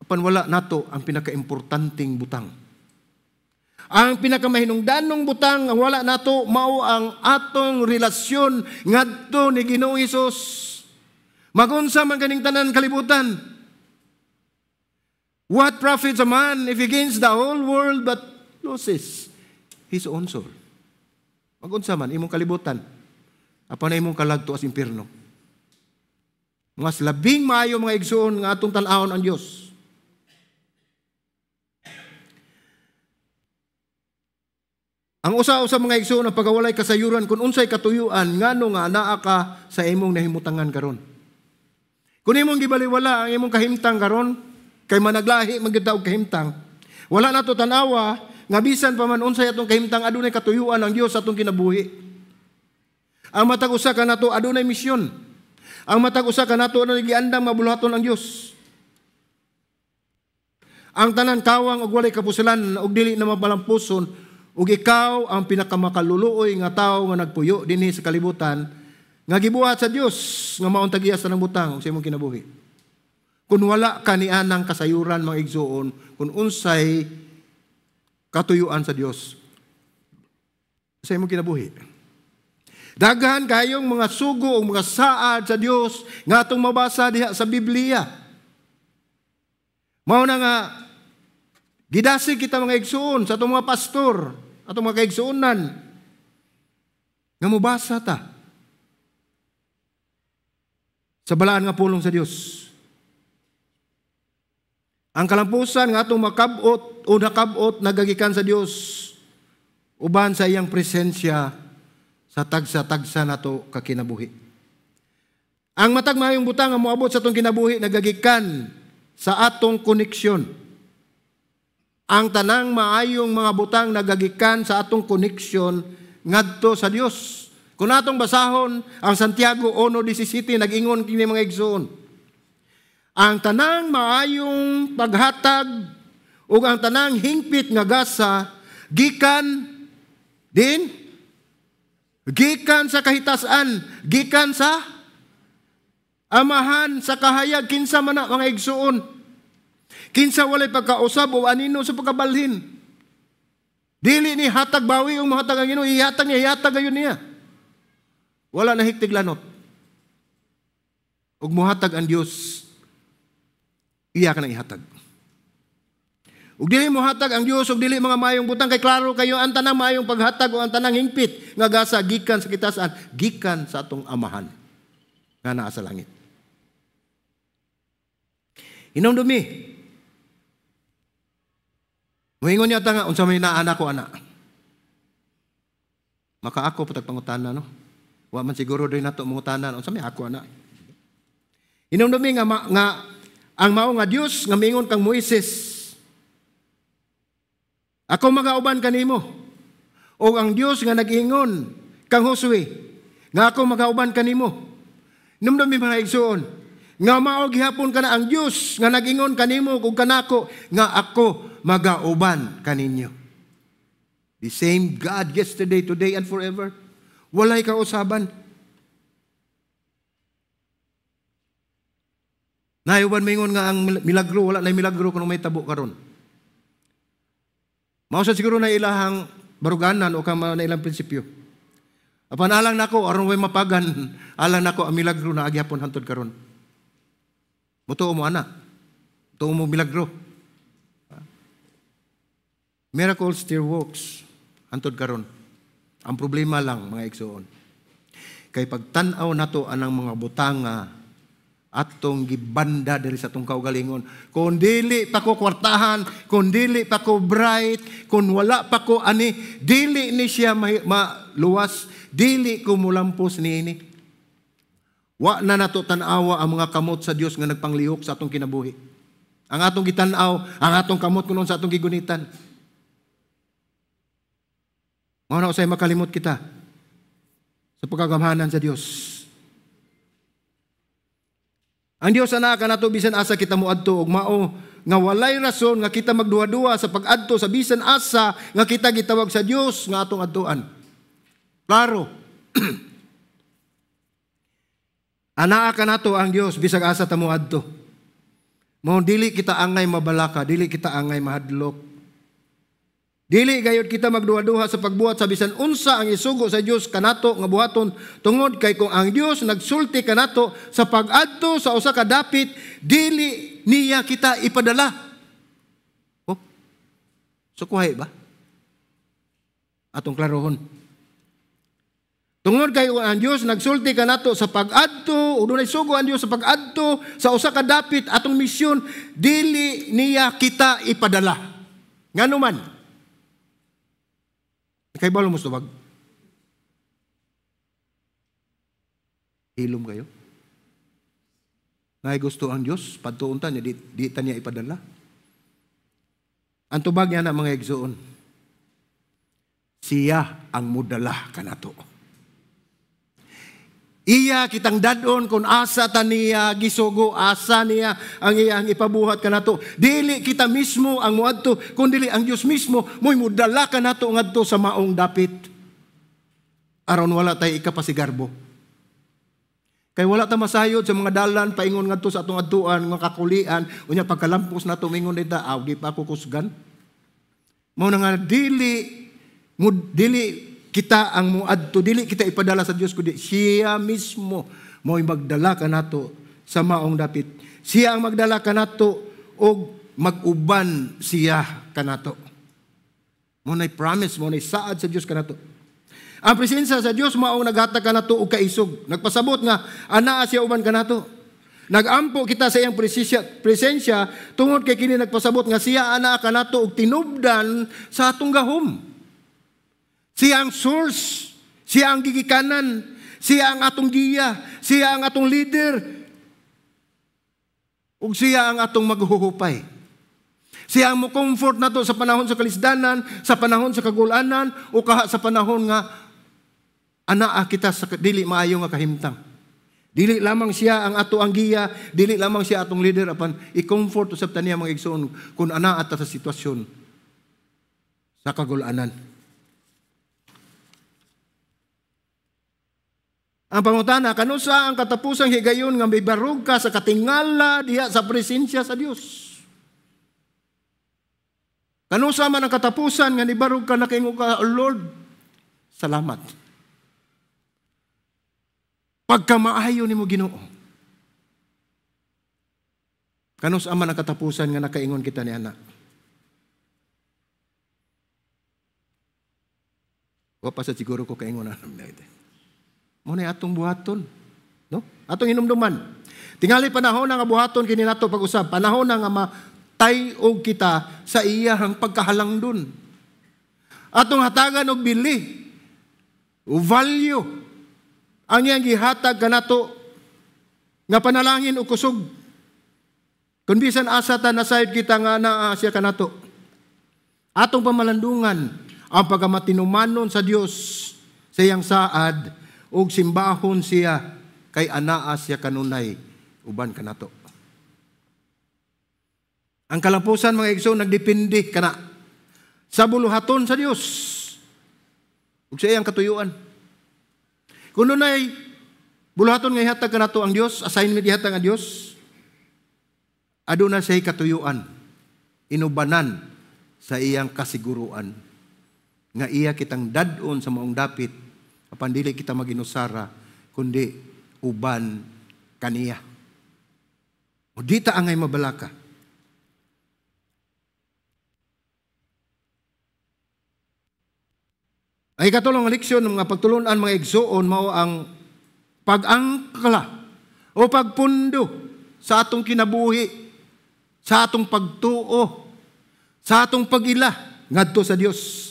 Apan wala nato ang pinakaimportanteng butang. Ang pinakamahinungdanong butang ang wala nato mao ang atong relasyon ngadto ni Ginoong Hesus. Magunsa man kaning tanan kalibutan. What profits a man if he gains the whole world but loses his own soul? Magunsa man imong kalibutan. Apan na imong kalagto as impierno. Mas labing maayo mga igsoon nga atong tan-awon ang Dios. Ang usa-usa mga igsoon ang pagawalay kasayuran kung unsay katuyuan ngano nga anaa ka sa imong nahimutangan karon. Kung imong gibaliwala ang imong kahimtang karon kay managlahi man gyud ta og kahimtang, wala nato tan-awa nga bisan pa man unsay atong kahimtang adunay katuyuan ang Dios sa atong kinabuhi. Ang matag usa ka nato adunay misyon. Ang matag usa ka nato adunay giandam mabuluhaton ang Dios. Ang tanan kawang ug walay kapusilan ug dili na mapalampuson ug ikaw ang pinakamakaluluoy nga tawo nga nagpuyo dinhi sa kalibutan nga gibuhat sa Dios nga maong tag-iyas ng butang sa imong kinabuhi. Kung wala ka ni anang kasayuran mga igsoon kung unsay katuyuan sa Dios sa imong kinabuhi. Daghan kayong mga sugo o mga saad sa Dios nga atong mabasa diha sa Biblia. Mao na nga gidasig kita mga igsoon sa atong mga pastor, atong mga kaigsuonan nga mobasa ta sa balaan nga pulong sa Dios. Ang kalampusan nga atong makabot o nakabot nagagikan sa Dios uban sa iyang presensya sa tagsa-tagsa nato kakinabuhi. Ang matag maayong butang nga moabot sa atong kinabuhi nagagikan sa atong koneksyon. Ang tanang maayong mga butang nagagikan sa atong koneksyon ngadto sa Dios. Kung atong basahon ang Santiago 1:17 nag-ingon kini mga igsoon. Ang tanang maayong paghatag ug ang tanang hingpit nga gasa gikan sa kahitasan, gikan sa amahan, sa kahayag, kinsa man na mga igsuon. Kinsa walay pagkausab o anino sa pagkabalhin. Dili ni hatag bawi o mahatag ang Ginoo, ihatag ayon niya. Wala na higtig lanot. Ug muhatag ang Dios, iya ka nang ihatag. Ug dili mo hatag ang Dios ug dili mga mayong butang kay klaro kayo ang tanang mayong paghatag o ang tanang hingpit nga gasa gikan sa kitasan, gikan sa atong amahan nga naa sa langit. Hinumdumi. Moingon niya ta nga unsa may naa nako ana. Maka ako patag pangutana no. Wa man siguro doy nato mangutanan unsa may ako ana. Hinumdumi nga ang mao nga Dios nga miingon kang Moises, ako magauban kanimo. O ang Dios nga nag-ingon kang Josue, nga ako magauban kanimo. Numdumi mga igsoon, nga mao gihapon kana ang Dios nga nag-ingon kanimo ug kanako nga ako magauban kaninyo. The same God yesterday, today, and forever. Walay kausaban. Nayuban mingon nga ang milagro, wala na milagro kung may tabo karon. Mausa siguro na ilahang baruganan o kama na ilang prinsipyo. Apan alang nako aron way mapagan, alang nako ang milagro na agyapon hantod karon. Mutuo mo ana. Tuo mo milagro. Miracle still works. Antod karon. Ang problema lang, mga igsoon, kay pagtanaw nato anang mga butanga atong gibanda diri sa atong kaugalingon, kung dili pa ko kwartahan, kung dili pa ko bright, kung wala pa ko ani, dili ni siya maluwas, dili ko mulampos niini. Wa na nato tan-awa ang mga kamot sa Dios nga nagpanglihok sa atong kinabuhi. Ang atong gitan-aw, ang atong kamot kunon sa atong gigunitan. Mao na usay makalimot kita sa pagkagamhanan sa Dios. Ang Dios ana kanato bisan asa kita moadto ug mao nga walay rason nga kita magduha-duha sa pag-adto sa bisan asa nga kita gitawag sa Dios nga atong adtuan. Klaro. Anaa kanato ang Dios bisag asa ta moadto. Mao dili kita angay mabalaka, dili kita angay mahadlok. Dili gayud kita magduha-duha sa pagbuhat sa bisan unsa ang isugo sa Dios kanato nga buhaton, tungod kay kung ang Dios nagsulti kanato sa pag-adto sa usa ka dapit, dili niya kita ipadala. Oh. So kuhay ba? Atong klarohon. Tungod kay ang Dios nagsulti kanato sa pag-adto, o dunay sugo ang Dios sa pag-adto sa usa ka dapit atong misyon, dili niya kita ipadala. Ngano man? Kay balo mo subag. Hilom kayo. Ngay gusto ang Diyos, pagtuuntan niya, di ta niya ipadala. Ang tubag niya na mga igsoon, siya ang mudala kanato. Iya kitang dadon kung asa ta niya gisugo, asa niya ang iyang ipabuhat kanato. Dili kita mismo ang muadto, kundi ang Dios mismo mo'y mudala kanato ngadto sa maong dapit. Aron wala tay ikapasigarbo. Kay wala ta masayod sa mga dalan paingon ngadto sa atong adtuan nga kakulian, unya pagkalampos nato mingon dita, di pa ako kusgan. Mao na nga dili kita ang muadto, dili kita ipadala sa Dios kundi siya mismo mo'y magdala kanato sa maong dapit. Siya ang magdala kanato og mag-uban siya kanato. Mo'y promise, mo'y saad sa Dios kanato. Ang presensya sa Dios maong naghatag kanato og kaisog. Nagpasabot nga anaa siya uban kanato. Nagampo kita sa iyang presensya tungod kay kini nagpasabot nga siya anaa kanato og tinubdan sa atong gahom. Siya ang source, siya ang gigikanan, siya ang atong giya, siya ang atong leader, ug siya ang atong maghuhupay. Siya ang mo-comfort nato sa panahon sa kalisdanan, sa panahon sa kagulanan, o kaha sa panahon nga anaa kita sa dili maayo nga kahimtang. Dili lamang siya ang ato ang giya, dili lamang siya atong leader, apan i-comfort usab taniya mga igsoon kung anaa ta sa sitwasyon sa kagulanan. Ang pangutana, kanusa ang katapusang higayon nga may barug ka sa katingala diha sa presensya sa Dios? Kanusa man ang katapusan nga nibarug ka nakaingo ka, oh Lord, salamat. Pagkamaayo nimo Ginoo. Kanusa man ang katapusan nga nakaingon kita ni anak? Wa pa sa siguro ko kaingon na namin. Muna atong buhaton, no? Atong hinumduman. Tingali panahon nga buhaton kini nato pag-usab. Panahon nga matay-og kita sa iyahang pagkahalangdon. Atong hatagan og bili, o value ang iyang gihatag kanato nga panalangin o kusog. Kun bisan asa ta nasayod kita nga naa siya kanato. Atong pamalandungan ang pagkamatinumanon sa Dios sa iyang saad, ug simbahon siya kay anaa siya kanunay uban kanato. Ang kalapusan mga igsoon nagdepende kana sa buluhaton sa Dios ug sa iyang katuyuan. Kung dunay buluhaton nga ihatag kanato ang Dios, assignment ihatag ang Dios, aduna siya katuyuan, inubanan sa iyang kasiguruan nga iya kitang dadon sa maong dapit. Apan dili kita maginusara, kundi uban kaniya. O di ta angay mabalaka. Ang ikatulong leksyon ng mga pagtulunan mga igsoon mao ang pag-angkla o pagpundo sa atong kinabuhi, sa atong pagtuo, sa atong pag-ila ngadto sa Dios.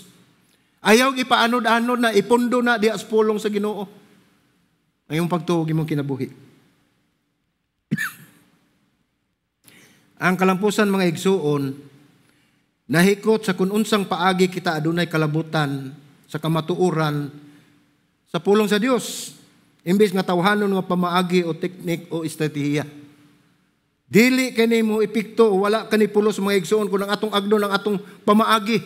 Ayaw ipaanod-anod na ipundo na diha sa pulong sa Ginoo ang iyong pagtuo imong kinabuhi. Ang kalampusan mga igsoon nahikot sa kung unsang paagi kita adunay kalabutan sa kamatuoran sa pulong sa Dios imbes nga tawhanon nga pamaagi o teknik o estratehiya. Dili kani mo epekto o wala kani pulos mga igsoon kung ang atong agno ang atong pamaagi,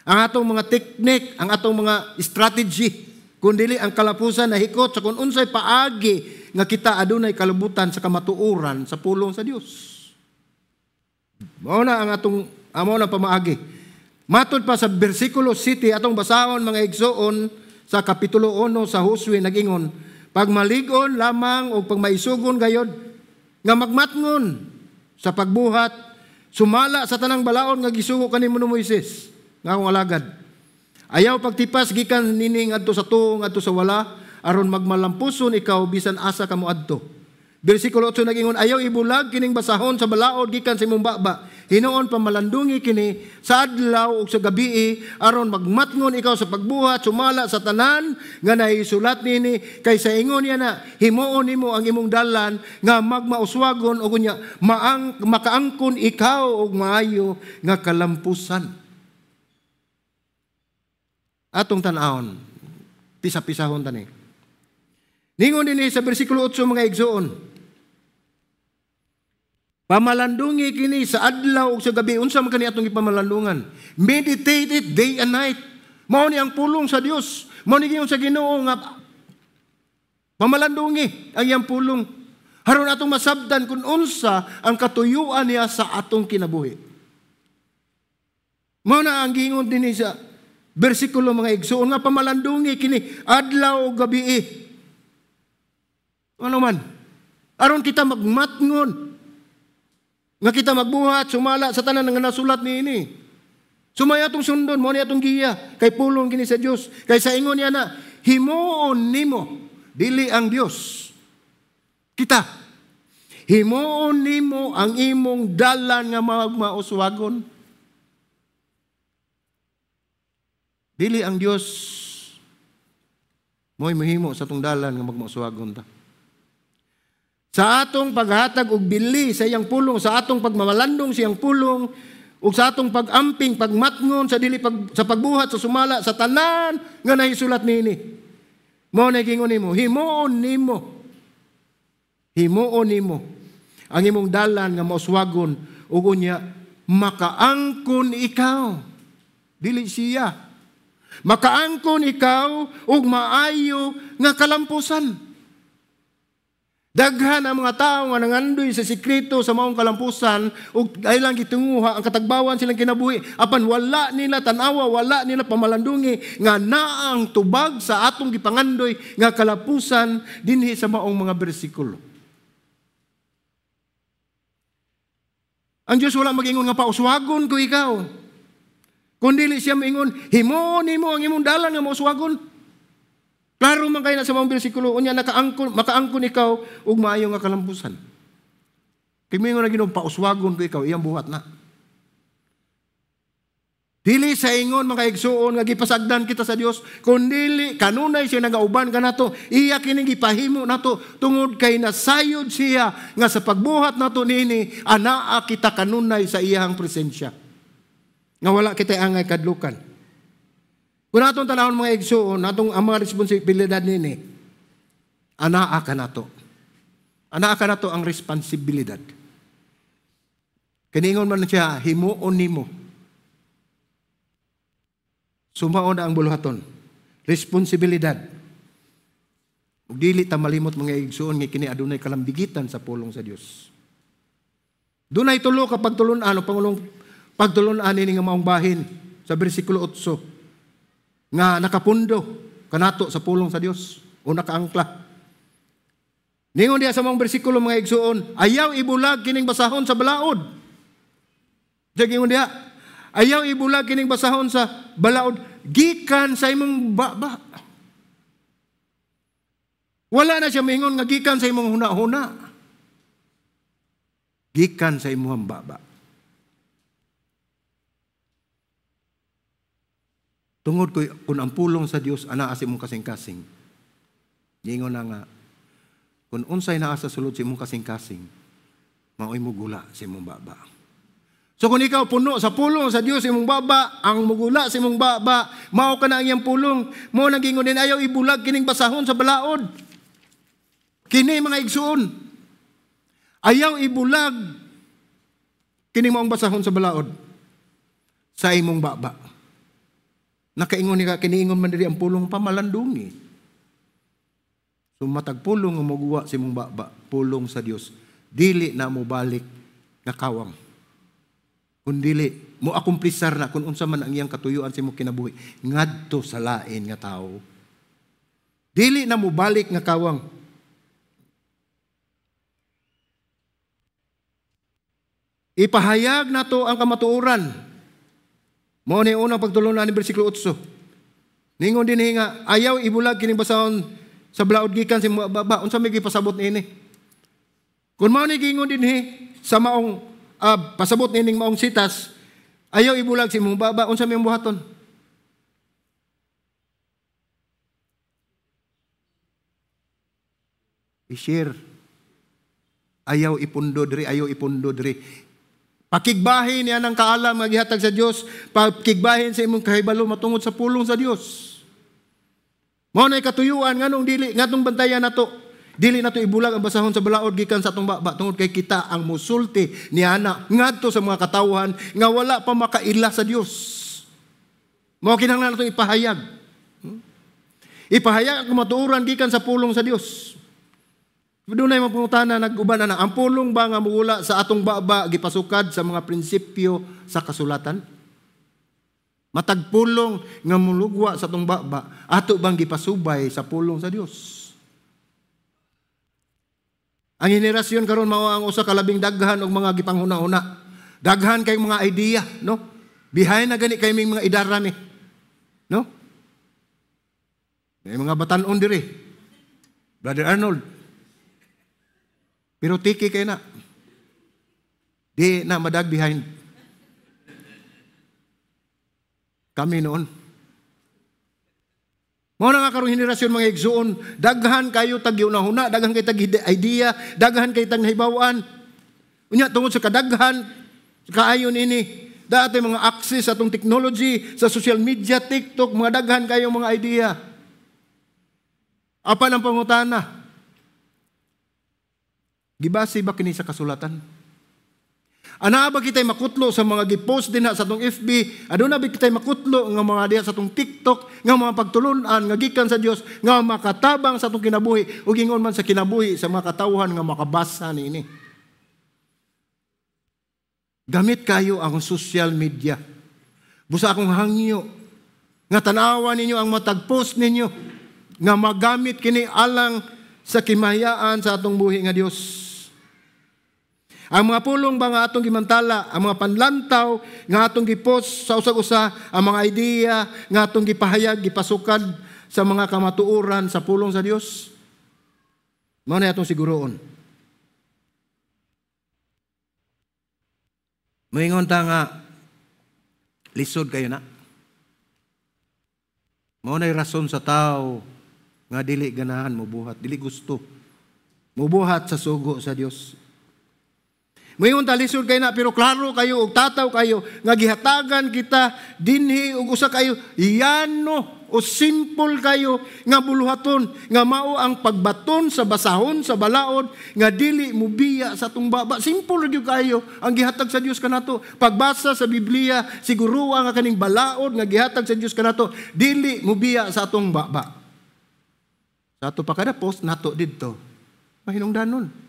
ang atong mga teknik, ang atong mga strategy, kundi ang kalapusan nahikot sa kung unsay paagi nga kita adunay kalabutan sa kamatuoran sa pulong sa Dios. Mao na ang atong amo na pamaagi. Matod pa sa bersikulo 7 atong basahon mga igsoon sa kapitulo 1 sa Josue nagingon, pagmaligon lamang o pagmaisugon gayod nga magmatngon sa pagbuhat sumala sa tanang balaod nga gisugo kanimo ni Moises nga akong alagad. Ayaw pagtipas gikan nini ngadto sa tuo ngadto sa wala aron magmalampuson ikaw bisan asa kamo adto. Bersikulo 8 nagingon, ayaw ibulag kining basahon sa balaod gikan sa imong baba. Hinuon pamalandungi kini sa adlaw ug sa gabii aron magmatngon ikaw sa pagbuhat sumala sa tanan nga naisulat nini kay sa ingon niya na himuon nimo ang imong dalan nga magmauswagon ug unya makaangkon ikaw og maayo nga kalampusan. Atong tan-awon pisa-pisahon tani. Ningon dinhi sa bersikulo 8 mga igsoon, pamalandungi kini sa adlaw ug sa gabi. Unsa man kani atong ipamalandungan? Meditate it day and night. Mao ni ang pulong sa Dios. Mao ni giyon sa Ginoo nga pamalandungi ang iyang pulong. Haron atong masabdan kung unsa ang katuyuan niya sa atong kinabuhi. Mao na ang giingon dinhi sa bersikulo mga igsoon nga pamalandungi kini adlaw ug gabi. Ano man? Aron kita magmatngon nga kita magbuhat sumala sa tanan nga nasulat niini. Sumaya atong sundon mo ni atong giya kay pulong kini sa Dios. Kay sa ingon niya na himuon nimo dili ang Dios. Kita himuon nimo ang imong dalan nga magmauswagon. Dili ang Dios mo'y mahimo sa atong dalan nga magmauswagon ta. Sa atong paghatag og bili sa iyang pulong, sa atong pagmamalandong sa iyang pulong, ug sa atong pag-amping, pagmatngon sa dili sa pagbuhat sa sumala sa tanan nga nahisulat niini. Mao na gingon nimo, himuon nimo ang imong dalan nga mauswagon ug unya makaangkon ikaw. Dili siya. Makaangkon ikaw ug maayo nga kalampusan. Daghan ang mga tao nga nangandoy sa sikreto sa maong kalampusan ug ay lang gitunguha ang katagbawan silang kinabuhi apan wala nila tanawa, wala nila pamalandungi nga naang tubag sa atong gipangandoy nga kalampusan dinhi sa maong mga bersikulo. Ang Dios wala magingon nga pauswagon ko ikaw. Kundi siya maingon, himuon nimo ang imong dalan nga mauswagon. Klaro man kayo na sa mga bersikulo, unya makaangkon ikaw ug maayo nga kalampusan. Kay mingon na Ginoo pauswagon ko ikaw, iyang buhat na. Dili sa ingon mga igsuon nga gipasagdan kita sa Dios, kundi kanunay siya nagauban kanato, iya kini gipahimo nato tungod kay nasayod siya nga sa pagbuhat nato nini anaa kita kanunay sa iyang presensya. Nga wala kita angay kadlukan. Kung natong tanahon mga igsoon, natong ang mga responsibilidad nini, anaa ka nato. Anaa ka nato ang responsibilidad. Kiningon man siya, himuon nimo. Sumaon na ang buluhaton. Responsibilidad. Ug dili ta malimot mga igsoon nga kini adunay kalambigitan sa pulong sa Dios. Dunay tulo ka pagtulon-an o pangulong pagtulon-an ini nga maong bahin sa bersikulo 8. Nga nakapundo kanato sa pulong sa Dios o nakaangkla. Ningon diya sa mga bersikulo mga igsuon, ayaw ibulag kining basahon sa balaod. Gingon diya, ayaw ibulag kining basahon sa balaod gikan sa imong baba. Wala na siya maingon nga gikan sa imong huna-huna. Gikan sa imong baba. Tungod ko kung ang pulong sa Dios anaa sa imong kasing-kasing. Gingon na nga kung unsay naa sa sulod sa imong kasing-kasing, mao'y mugula sa imong baba. So kung ikaw puno sa pulong sa Dios imong baba, ang mugula sa imong baba, mao ka na ang iyang pulong, mo nagingon din ayaw ibulag kining basahon sa balaod. Kini mga igsuon. Ayaw ibulag kining maong basahon sa balaod sa imong baba. Nakaingon ni ka kiniingon man diri ang pulong pamalandungi. So matag pulong nga moguwa sa imong baba, pulong sa Dios, dili na mo balik nga kawang. Kung dili, mo akumplisar na kung unsa man ang iyang katuyuan sa imong kinabuhi ngadto sa lain nga tao. Dili na mo balik nga kawang. Ipahayag nato ang kamatuoran. Mao ni unang pagtulunan ni bersikulo 8. Ningon din nga ayaw ibulag kining basahon sa balaod gikan sa imong baba. Unsa may gipasabot niini? Kung mao ni gingon din sa maong pasabot nining maong sitas, ayaw ibulag si imong baba, unsa may buhaton? I-share. Ayaw ipundo diri, ayaw ipundo diri. Pakigbahin niya ng kaalam nga gihatag sa Dios, pakigbahin sa imong kahibalo matungod sa pulong sa Dios. Mao nay katuyuan nganong dili ngatong bantayan nato. Dili nato ibulag ang basahon sa balaod gikan sa atong baba tungod kay kita ang musulti ni ana ngadto sa mga katawhan nga wala pa makaila sa Dios. Mao kinahanglan nato ipahayag. Ipahayag ang kamatuoran gikan sa pulong sa Dios. Dunay mapangutana nag-uban na ang pulong ba nga mugula sa atong baba gipasukad sa mga prinsipyo sa kasulatan? Matag pulong nga mulugwa sa atong baba ato bang gipasubay sa pulong sa Dios? Ang henerasyon karon mao ang usa ka labing daghan og mga gipanghuna-huna. Daghan kay mga idea, no? Behind na gani kay mga idarami. No? May mga batan-on diri. Brother Arnold. Pero tiki kay na. Di na madag behind. Kami noon. Mao na nga karong henerasyon mga igsuon, daghan kayo tag una-huna, daghan kay tag idea, daghan kay tag nahibaw-an. Unya tungod sa kadaghan, kaayon ini, dati mga access sa atong technology, sa social media, TikTok, mga daghan kayo mga idea. Apan ang pangutana? Gibasi ba kini sa kasulatan? Ana ba kitay makutlo sa mga gipost din sa atong FB? Aduna ba kitay makutlo nga mga diha sa atong TikTok nga mga pagtulunan nga gikan sa Dios nga makatabang sa atong kinabuhi ug ingon man sa kinabuhi sa mga katawhan nga makabasa niini. Gamit kayo ang social media. Busa akong hangyo nga tanawan ninyo ang matag post ninyo nga magamit kini alang sa kimahayaan sa atong buhi nga Dios. Ang mga pulong ba nga atong gimantala, ang mga panlantaw nga atong gipost sa usag-usa, ang mga idea nga atong gipahayag, gipasukad sa mga kamatuoran sa pulong sa Dios. Mao na atong siguroon. Moingon ta nga lisod kayo na. Mao na'y rason sa tao nga dili ganahan mobuhat, dili gusto mobuhat sa sugo sa Dios. Mayon talisod kayo na, pero klaro kayo og tataw kayo nga gihatagan kita dinhi og usa kayo yano o simple kayo nga buluhaton nga mao ang pagbaton sa basahon sa balaod nga dili mubiya sa atong baba. Simple gyud kayo ang gihatag sa Dios kanato. Pagbasa sa Biblia siguro nga kaning balaod nga gihatag sa Dios kanato dili mubiya sa atong baba. Sa ato pa kada post nato didto mahinungdanon.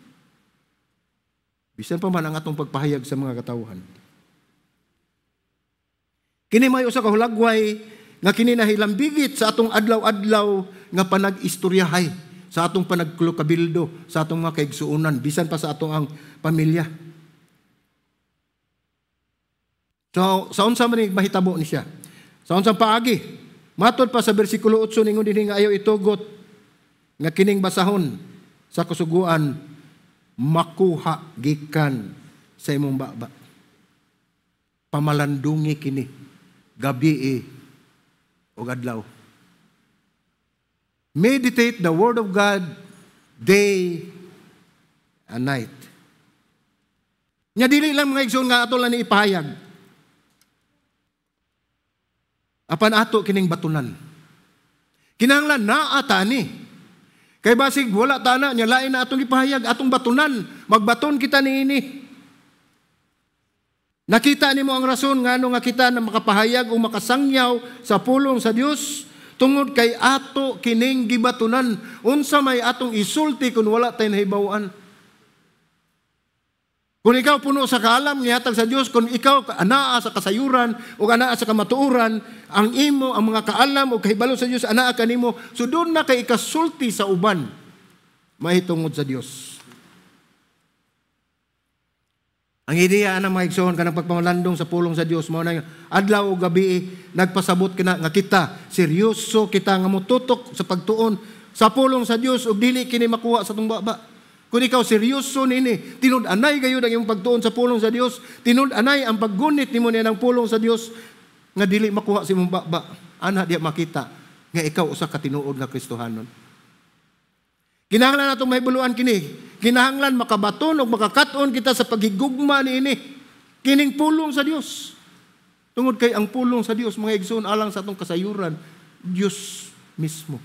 Bisan pa man ang atong pagpahayag sa mga katawhan. Kini may usa ka hulagway nga kini nahilambigit sa atong adlaw-adlaw nga panag-istoryahay, sa atong panagkabildo, sa atong mga kaigsuonan, bisan pa sa atong ang pamilya. So, sa unsa man mahitabo ni siya? Sa unsang paagi, matod pa sa bersikulo 8 ningon dinhi nga ayaw itugot nga kining basahon sa kasuguan makuha gikan sa imong baba. Pamalandungi kini gabi o adlaw. Meditate the word of God day and night. Nya dili lang mga igsoon nga ato lang ni ipahayag. Apan ato kining batunan. Kinahanglan naa tani. Kay basig wala tana nya lain na atong ipahayag, atong batunan, magbaton kita niini. Nakita nimo ang rason ngano nga kita na makapahayag o makasangyaw sa pulong sa Dios tungod kay ato kining gibatunan. Unsa may atong isulti kung wala tay nahibaw-an. Kung ikaw puno sa kaalam nihatag sa Dios, kung ikaw anaa sa kasayuran o anaa sa kamatuoran, ang imo ang mga kaalam o kahibalo sa Dios anaa kanimo, so doon na kay ikasulti sa uban mahitungod sa Dios. Ang ideya na mga igsoon kanang pagpamalandong sa pulong sa Dios mao na adlaw o gabi nagpasabot kina nga kita seryoso kita nga motutok sa pagtuon sa pulong sa Dios ug dili kini makuha sa tong baba. Kung ikaw seryoso nini, tinud-anay kayo ng iyong pagtuon sa pulong sa Dios, tinud-anay ang paggunit nimo niya ng pulong sa Dios, nga dili makuha si mong baba, ana diya makita, nga ikaw usa ka tinuod nga Kristohanon. Kinahanglan natong mahibuluan kini, kinahanglan makabaton o makakaton kita sa paghigugma niini, kining pulong sa Dios. Tungod kay ang pulong sa Dios, mga igsoon alang sa atong kasayuran, Dios mismo.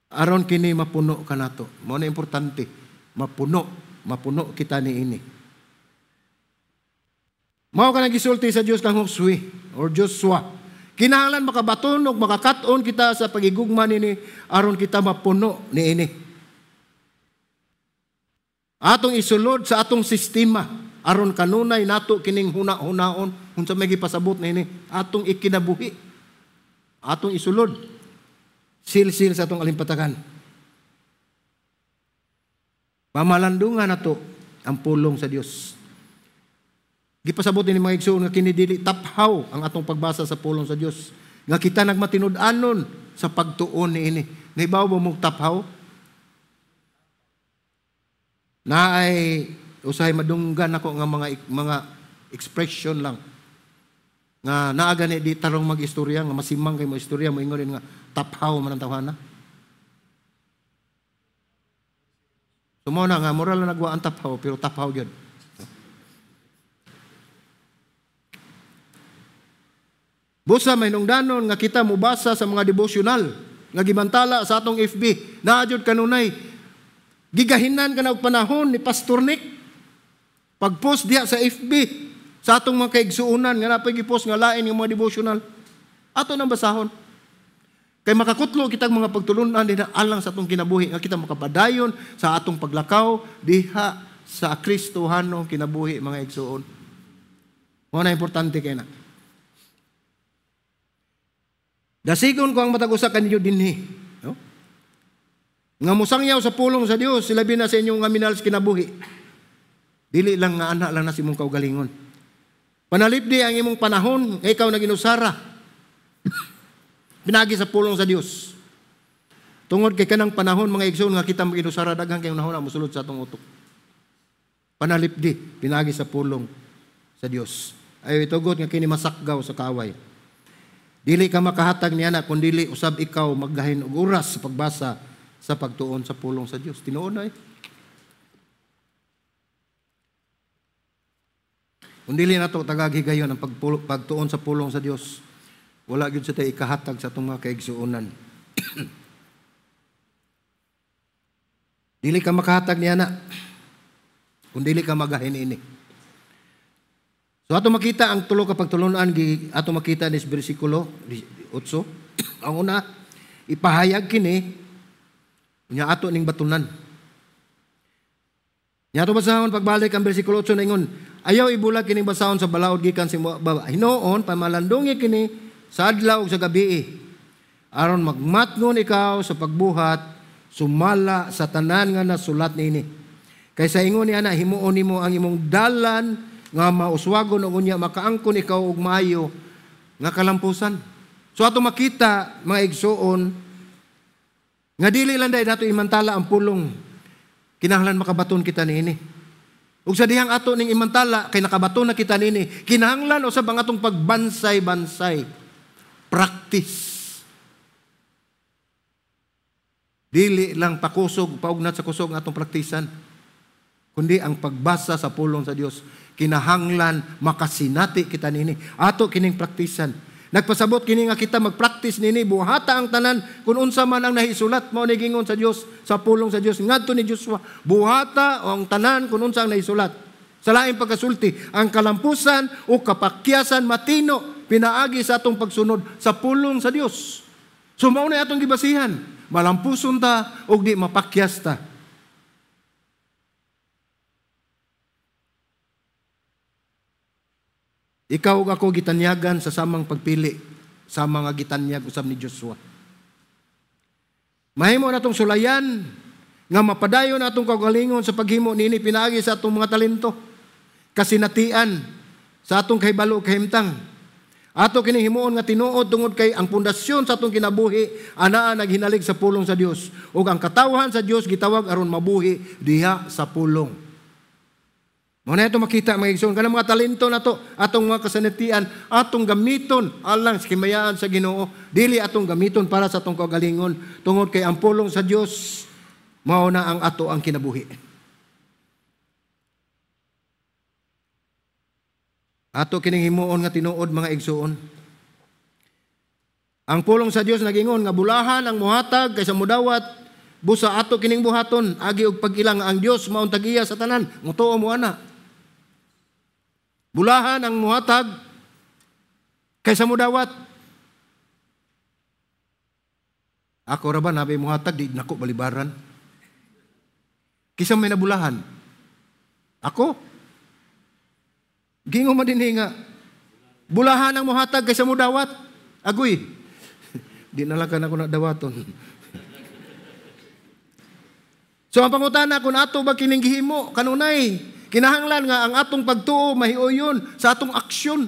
Aron kini mapuno ka nato. Mao na importante, mapuno kita niini. Mao ka nagisulti sa Dios kang Josue or Joshua. Kinahanglan makabaton ug makakaton kita sa pagigugma nini aron kita mapuno niini. Atong isulod sa atong sistema aron kanunay nato kining huna-hunaon unsa may gipasabot niini atong ikinabuhi. Atong isulod sil-sil sa atong alimpatagan. Pamalandungan nato ang pulong sa Dios. Gipasabot ni mga igsoon nga kini dili taphaw ang atong pagbasa sa pulong sa Dios. Nga kita nagmatinud-anon sa pagtuon niini. Nahibaw ba mo taphaw? Naay usahay madunggan ako nga mga expression lang. Nga naaga ni di tarong mag-istorya nga masimang kay mo istorya mo ingon nga taphaw man ang tawhana. Sumuna nga moral na nagwa ang taphaw pero taphaw gyud. Busa may nungdanon nga kita mubasa sa mga devotional nga gibantala sa atong FB. Naa jud kanunay gigahinan ka na panahon ni Pastor Nick. Pag-post diha sa FB sa atong mga kaigsuunan nga napay gi-post nga lain nga mga devotional. Ato nang basahon. Kay makakutlo kitang mga pagtulunan din alang sa atong kinabuhi nga kita makapadayon sa atong paglakaw diha sa Kristohanong kinabuhi mga igsuon. Mo na importante kay na. Dasigon ko ang matag usa kanyo dinhi, no? Nga musangyaw sa pulong sa Dios, silabi na sa inyong nga minals kinabuhi. Dili lang nga ana lang na si mong kaugalingon. Panalipdi ang imong panahon, ikaw na ginusara. Pinagi sa pulong sa Dios. Tungod kay kanang panahon mga igsoon nga kita maginusara daghang kay unahon mosulod sa atong utok. Panalipdi, pinagi sa pulong sa Dios. Ayo itugot nga kini masakgaw sa kaaway. Dili ka makahatag niya na kung dili usab ikaw maggahin og oras sa pagbasa sa pagtuon sa pulong sa Dios. Tinuod na Kung dili nato tagagigayon ang pagtuon sa pulong sa Dios, wala gyud sa tay ikahatag sa atong mga kaigsuonan. Dili ka makahatag niya na kung dili ka magahin ini. So ato makita ang tulo ka pagtulunan ato makita ni bersikulo 8. Ang una, ipahayag kini unya ato ning batunan. Nya ato basahon pagbalik ang bersikulo 8 ningon, ayaw ibulag kini basahon sa balaod gikan sa baba. Hinoon pamalandungi kini sa adlaw ug sa gabi. Aron magmatngon ikaw sa pagbuhat sumala sa tanan nga nasulat niini. Kaysa ingon niya na himuon nimo ang imong dalan nga mauswagon o unya makaangkon ikaw og maayo nga kalampusan. So ato makita mga igsoon nga dili lang dahil nato imantala ang pulong, kinahanglan makabaton kita niini. Ug sa dihang ato ning imantala kay nakabaton na kita niini, kinahanglan usab ang atong pagbansay-bansay, practice. Dili lang pakusog, paugnat sa kusog nga atong praktisan, kundi ang pagbasa sa pulong sa Dios. Kinahanglan makasinati kita niini. Ato kining praktisan. Nagpasabot kini nga kita mag-practice nini, buhata ang tanan kung unsa man ang nahisulat mao ni gingon sa Dios sa pulong sa Dios ngadto ni Joshua. Buhata ang tanan kung unsa ang nahisulat. Sa laing pagkasulti, ang kalampusan o kapakyasan matino pinaagi sa atong pagsunod sa pulong sa Dios. So mao na atong gibasihan, malampuson ta og di mapakyas ta. Ikaw ug ako gitanyagan sa samang pagpili sa mga gitanyag usab ni Joshua. Mahimo natong sulayan nga mapadayon natong kaugalingon sa paghimo niini pinaagi sa atong mga talento, kasinatian sa atong kahibalo kahimtang. Ato kini himuon nga tinuod tungod kay ang pundasyon sa atong kinabuhi anaa naghinalig sa pulong sa Dios ug ang katawhan sa Dios gitawag aron mabuhi diha sa pulong. Mo na ito makita mga igsoon, kanang mga talento na to, atong mga kasanatian, atong gamiton alang sa kimayaan sa Ginoo, dili atong gamiton para sa atong kaugalingon, tungod kay ang pulong sa Dios mao na ang ato ang kinabuhi. Ato kining himuon nga tinuod mga igsoon. Ang pulong sa Dios nagingon nga bulahan ang muhatag kaysa mudawat, busa ato kining buhaton, agi og pag-ilang ang Dios maong tag-iya sa tanan, mutuo mo ana. Bulahan ang muhatag kaysa mudawat. Ako ra ba nabi muhatag di nako balibaran? Kisa may nabulahan. Ako? Gingo man dinhi nga bulahan ang muhatag kaysa mudawat. Agoy. Di na lang ako na dawaton. So ang pangutana kung ato ba kining gihimo kanunay, kinahanglan nga ang atong pagtuo mahiuyon sa atong aksyon.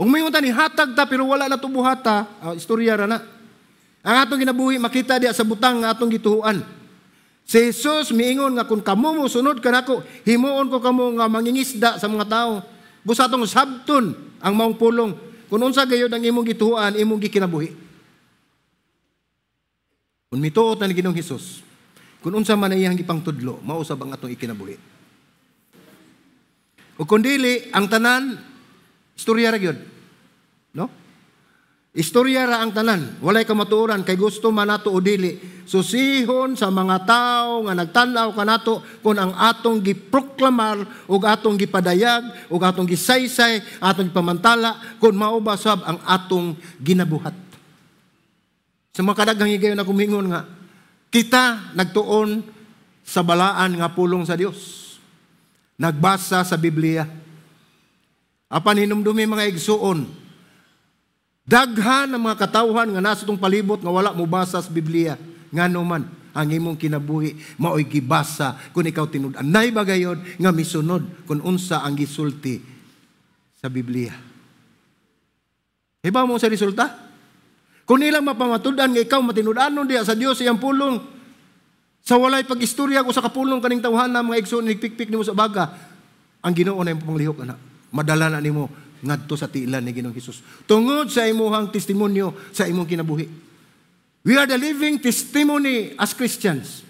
Kung may ni hatag ta pero wala na tubuhata, istorya ra na. Ang atong ginabuhi makita diya sa butang nga atong gituhuan. Si Jesus miingon nga kung kamo mosunod kanako, himuon ko kamo nga mangingisda sa mga tao. Busa atong sabton ang maong pulong. Kung unsa gayud ang imong gituhuan, imong gikinabuhi. Kung mituot na ni Ginoong Hesus, kung unsa man iyang gipangtudlo, mao usab ang atong ikinabuhi. O kundili, ang tanan, istorya ra gyud. No? Istorya ra ang tanan. Walay kamatuoran, kay gusto man nato o dili. Susihon sa mga tao nga nagtanaw kanato kung ang atong giproklamar o atong gipadayag o atong gisaysay, atong gipamantala, kung maubasab ang atong ginabuhat. Sa mga kadaghang higayon na kumingon nga, kita nagtuon sa balaan nga pulong sa Dios. Nagbasa sa Biblia. Apan hinumdumi mga igsuon, daghan ang mga katawhan nga nasa itong palibot nga wala mo basa sa Biblia. Ngano man ang imong kinabuhi mao'y gibasa kung ikaw tinud-an. Nay bagayon nga misunod kung unsa ang gisulti sa Biblia. Hibaw mo sa resulta? Kung ilang mapamatudan nga ikaw matinud-anon diya sa Dios iyang pulong, sa walay pag-istorya ko sa kapulong kaning tawhan na mga igsoon nigpikpik nimo sa baga, ang Ginoo na imong panglihok ana. Madala na nimo ngadto sa tiilan ni Ginoong Hesus. Tungod sa imong testimonyo sa imong kinabuhi. We are the living testimony as Christians.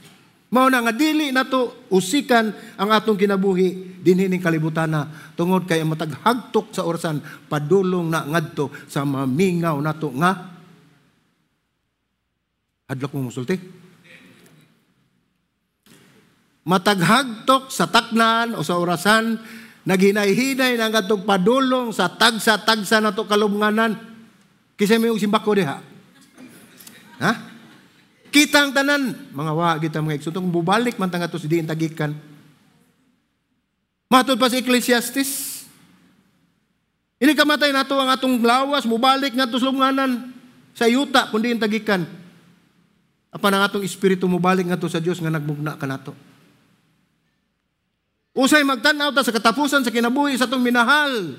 Mao na nga dili nato usikan ang atong kinabuhi dinhi ning kalibutan na tungod kay mataghagtok sa orasan padulong na ngadto sa mamingaw nato nga hadlok mo musulti. Mataghagtok sa taknan o sa orasan, naghinay-hinay ng atong padulong sa tagsa-tagsa na to kalubnganan. Kisa may yung simbako diha. Ha? Kita ang tanan. Mga wa, kita mga iksuntong bubalik man tanga to si diin tagikan. Matod pa si Ecclesiastes. Ini kamatay na to ang atong lawas, mubalik nga to sa lubnganan. Sa yuta, kundi yung tagikan. Apan ang atong espiritu mubalik nga to sa Diyos nga nagmugna ka na to. Usay magtan-aw ta sa katapusan sa kinabuhi sa atong minahal.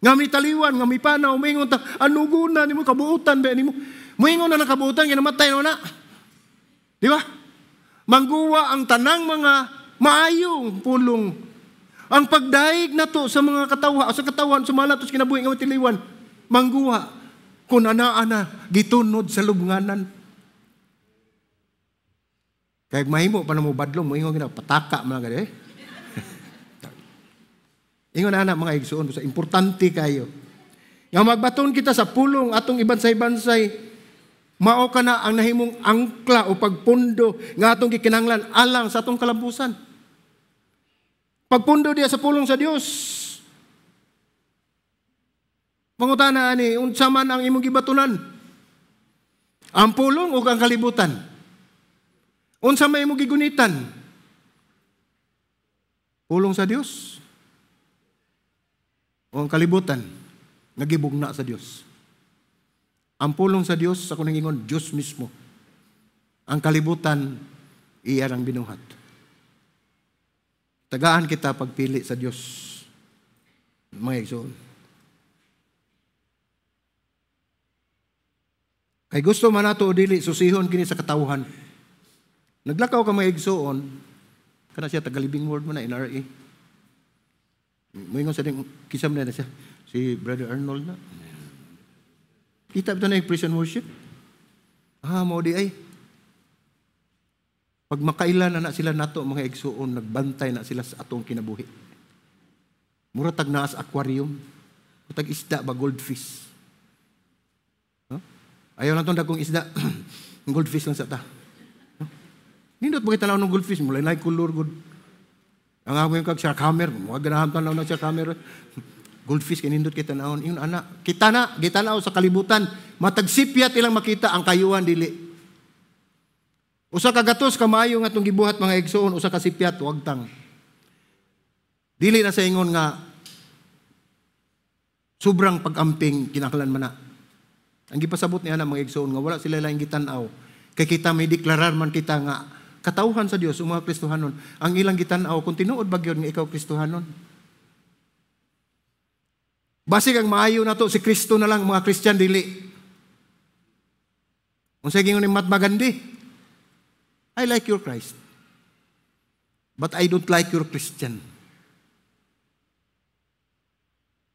Nga may taliwan, nga may panaw, moingon ta, anugunan nimo kabuutan ba nimo? Moingon na nakabuutan kinamatay na. Di ba? Mangguwa ang tanang mga maayong pulong. Ang pagdaig na to sa mga sa katawan, sumala to sa kinabuhi nga may taliwan, mangguwa kung ana-ana gitunod sa lubnganan. Kaya mahimo pa na mo badlong, moingon gina pataka mga gani. Ingon anak mga igsoon, sa importante kayo. Nga magbaton kita sa pulong atong ibansay-bansay, mao ka na ang nahimong angkla o pagpundo nga atong gikinahanglan alang sa atong kalampusan. Pagpundo diya sa pulong sa Dios. Mangutana ani, unsa man ang imong gibatunan? Ang pulong o ang kalibutan? Unsa may imong gigunitan? Pulong sa Dios o ang kalibutan, nagibugna sa Diyos. Ang pulong sa Diyos, sa kunang ingon, Diyos mismo. Ang kalibutan, iyan ang binuhat. Tagaan kita pagpili sa Diyos, mga igsoon. Kay gusto man nato o dili, susihon kini sa katawhan. Naglakaw ka mga igsoon, kana siya tagalibing word mo na, NRA. Moingon sa ding kisam na siya si Brother Arnold na. Kita ito na yung praise and worship. Mao di ay. Pag makailan na sila nato mga igsoon, nagbantay na sila sa atong kinabuhi. Mura tag naa sa aquarium, tag isda ba goldfish. Ayaw lang itong dagkong isda. Goldfish lang sa ta. Nindot mo kita lang ng goldfish, mulay na kulor good. Ang amoy kag shark hammer, mga ganahan tanaw na shark hammer. Goldfish kinindot kita naon. Ingon anak, kita na gitanaw sa kalibutan, matagsipyat ilang makita ang kayuhan dili. Usa ka gatos kamayo nga atong gibuhat mga igsoon, usa ka sipyat wagtang. Dili na sa ingon nga sobrang pag-amping kinahanglan man na. Ang gipasabot niya na mga igsoon nga wala sila laing gitanaw. Kay kita may deklarar man kita nga katauhan sa Dios, mga Kristohanon, ang ilang gitanaw kung tinuod ba gyud nga ikaw Kristohanon. Basig ang maayo na to si Kristo na lang mga Christian dili. Unsay gingon ni Mahatma Gandhi? I like your Christ, but I don't like your Christian.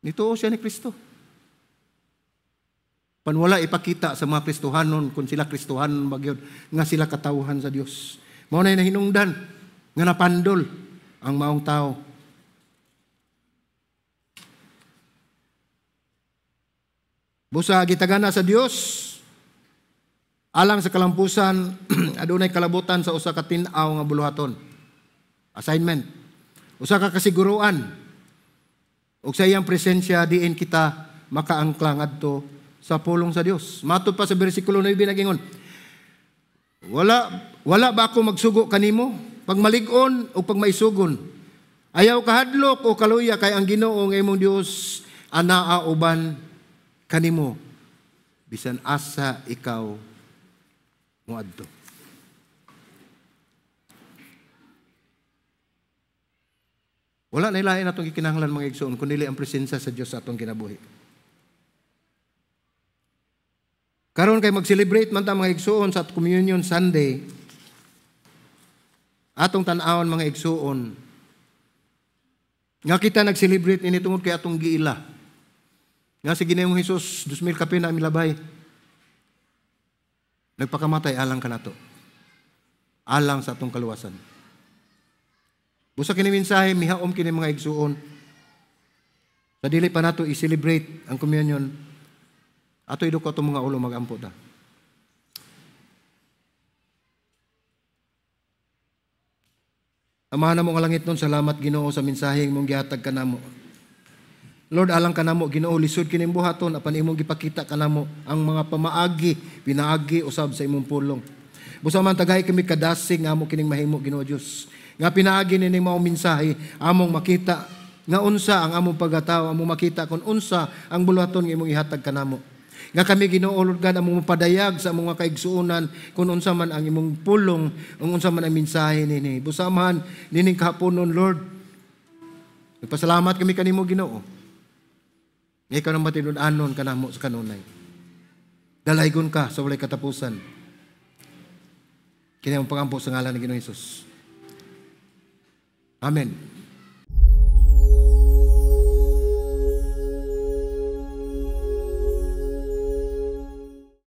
Nituo siya ni Kristo. Panwala ipakita sa mga Kristohanon kung sila Kristohanon ba gyud nga sila katauhan sa Dios. Mao na hinungdan nga napandol ang maong tao. Busa gitagana sa Dios alang sa kalampusan adunay kalabutan sa usa ka tin-aw nga buluhaton. Assignment. Usa ka kasiguruan. Ug sa iyang presensya diin kita makaangklang adto sa pulong sa Dios. Matod pa sa bersikulo 9 nagingon, Wala ba ako magsugo kanimo? Pag malig-on o pag maisugon? Ayaw kahadlok o kaluya kay ang Ginoo nga imong Dios anaa uban kanimo. Bisan asa ikaw moadto. Wala na ilain atong gikinahanglan mga igsoon kundi ang presensya sa Dios sa atong kinabuhi. Karon kay mag-celebrate man ta mga igsoon sa Communion Sunday. Atong tan-awon mga igsoon. Nga kita nag-celebrate ini tungod kay atong giila. Nga si Ginoong Hesus 2000 kape na milabay. Nagpakamatay alang kanato. Alang sa atong kaluwasan. Busa kini mensahe mihaom kini mga igsoon. Sa dili pa nato i-celebrate ang communion. Ato iduk ko itong mga ulo mag-ampo ta. Amahan na mo nga langit nun, salamat Ginoo sa mensaheng mong gihatag kanamo. Lord, alang kanamo, Ginoo, lisod kining buhaton, apan imong gipakita kanamo ang mga pamaagi, pinaagi, usab sa imong pulong. Busa man tagay kami kadasig nga amo kining mahimo, Ginoo Dios. Nga pinaagi nining mao mensahe, among makita nga unsa ang among pagataw, among makita kung unsa ang buluhaton nga imong ihatag kanamo. Nga kami Ginoo Lord God among padayag sa mga kaigsuonan kung unsa man ang imong pulong, kung unsa man ang mensahe nini. Busamahan nining kahaponon Lord, Nagpasalamat kami kanimo, Ginoo. Nga ikaw nang matinud-anon kanamo sa kanunay. Dalaygon ka sa walay katapusan. Kini ang pangampo sa ngalan ng Ginoong Hesus. Amen.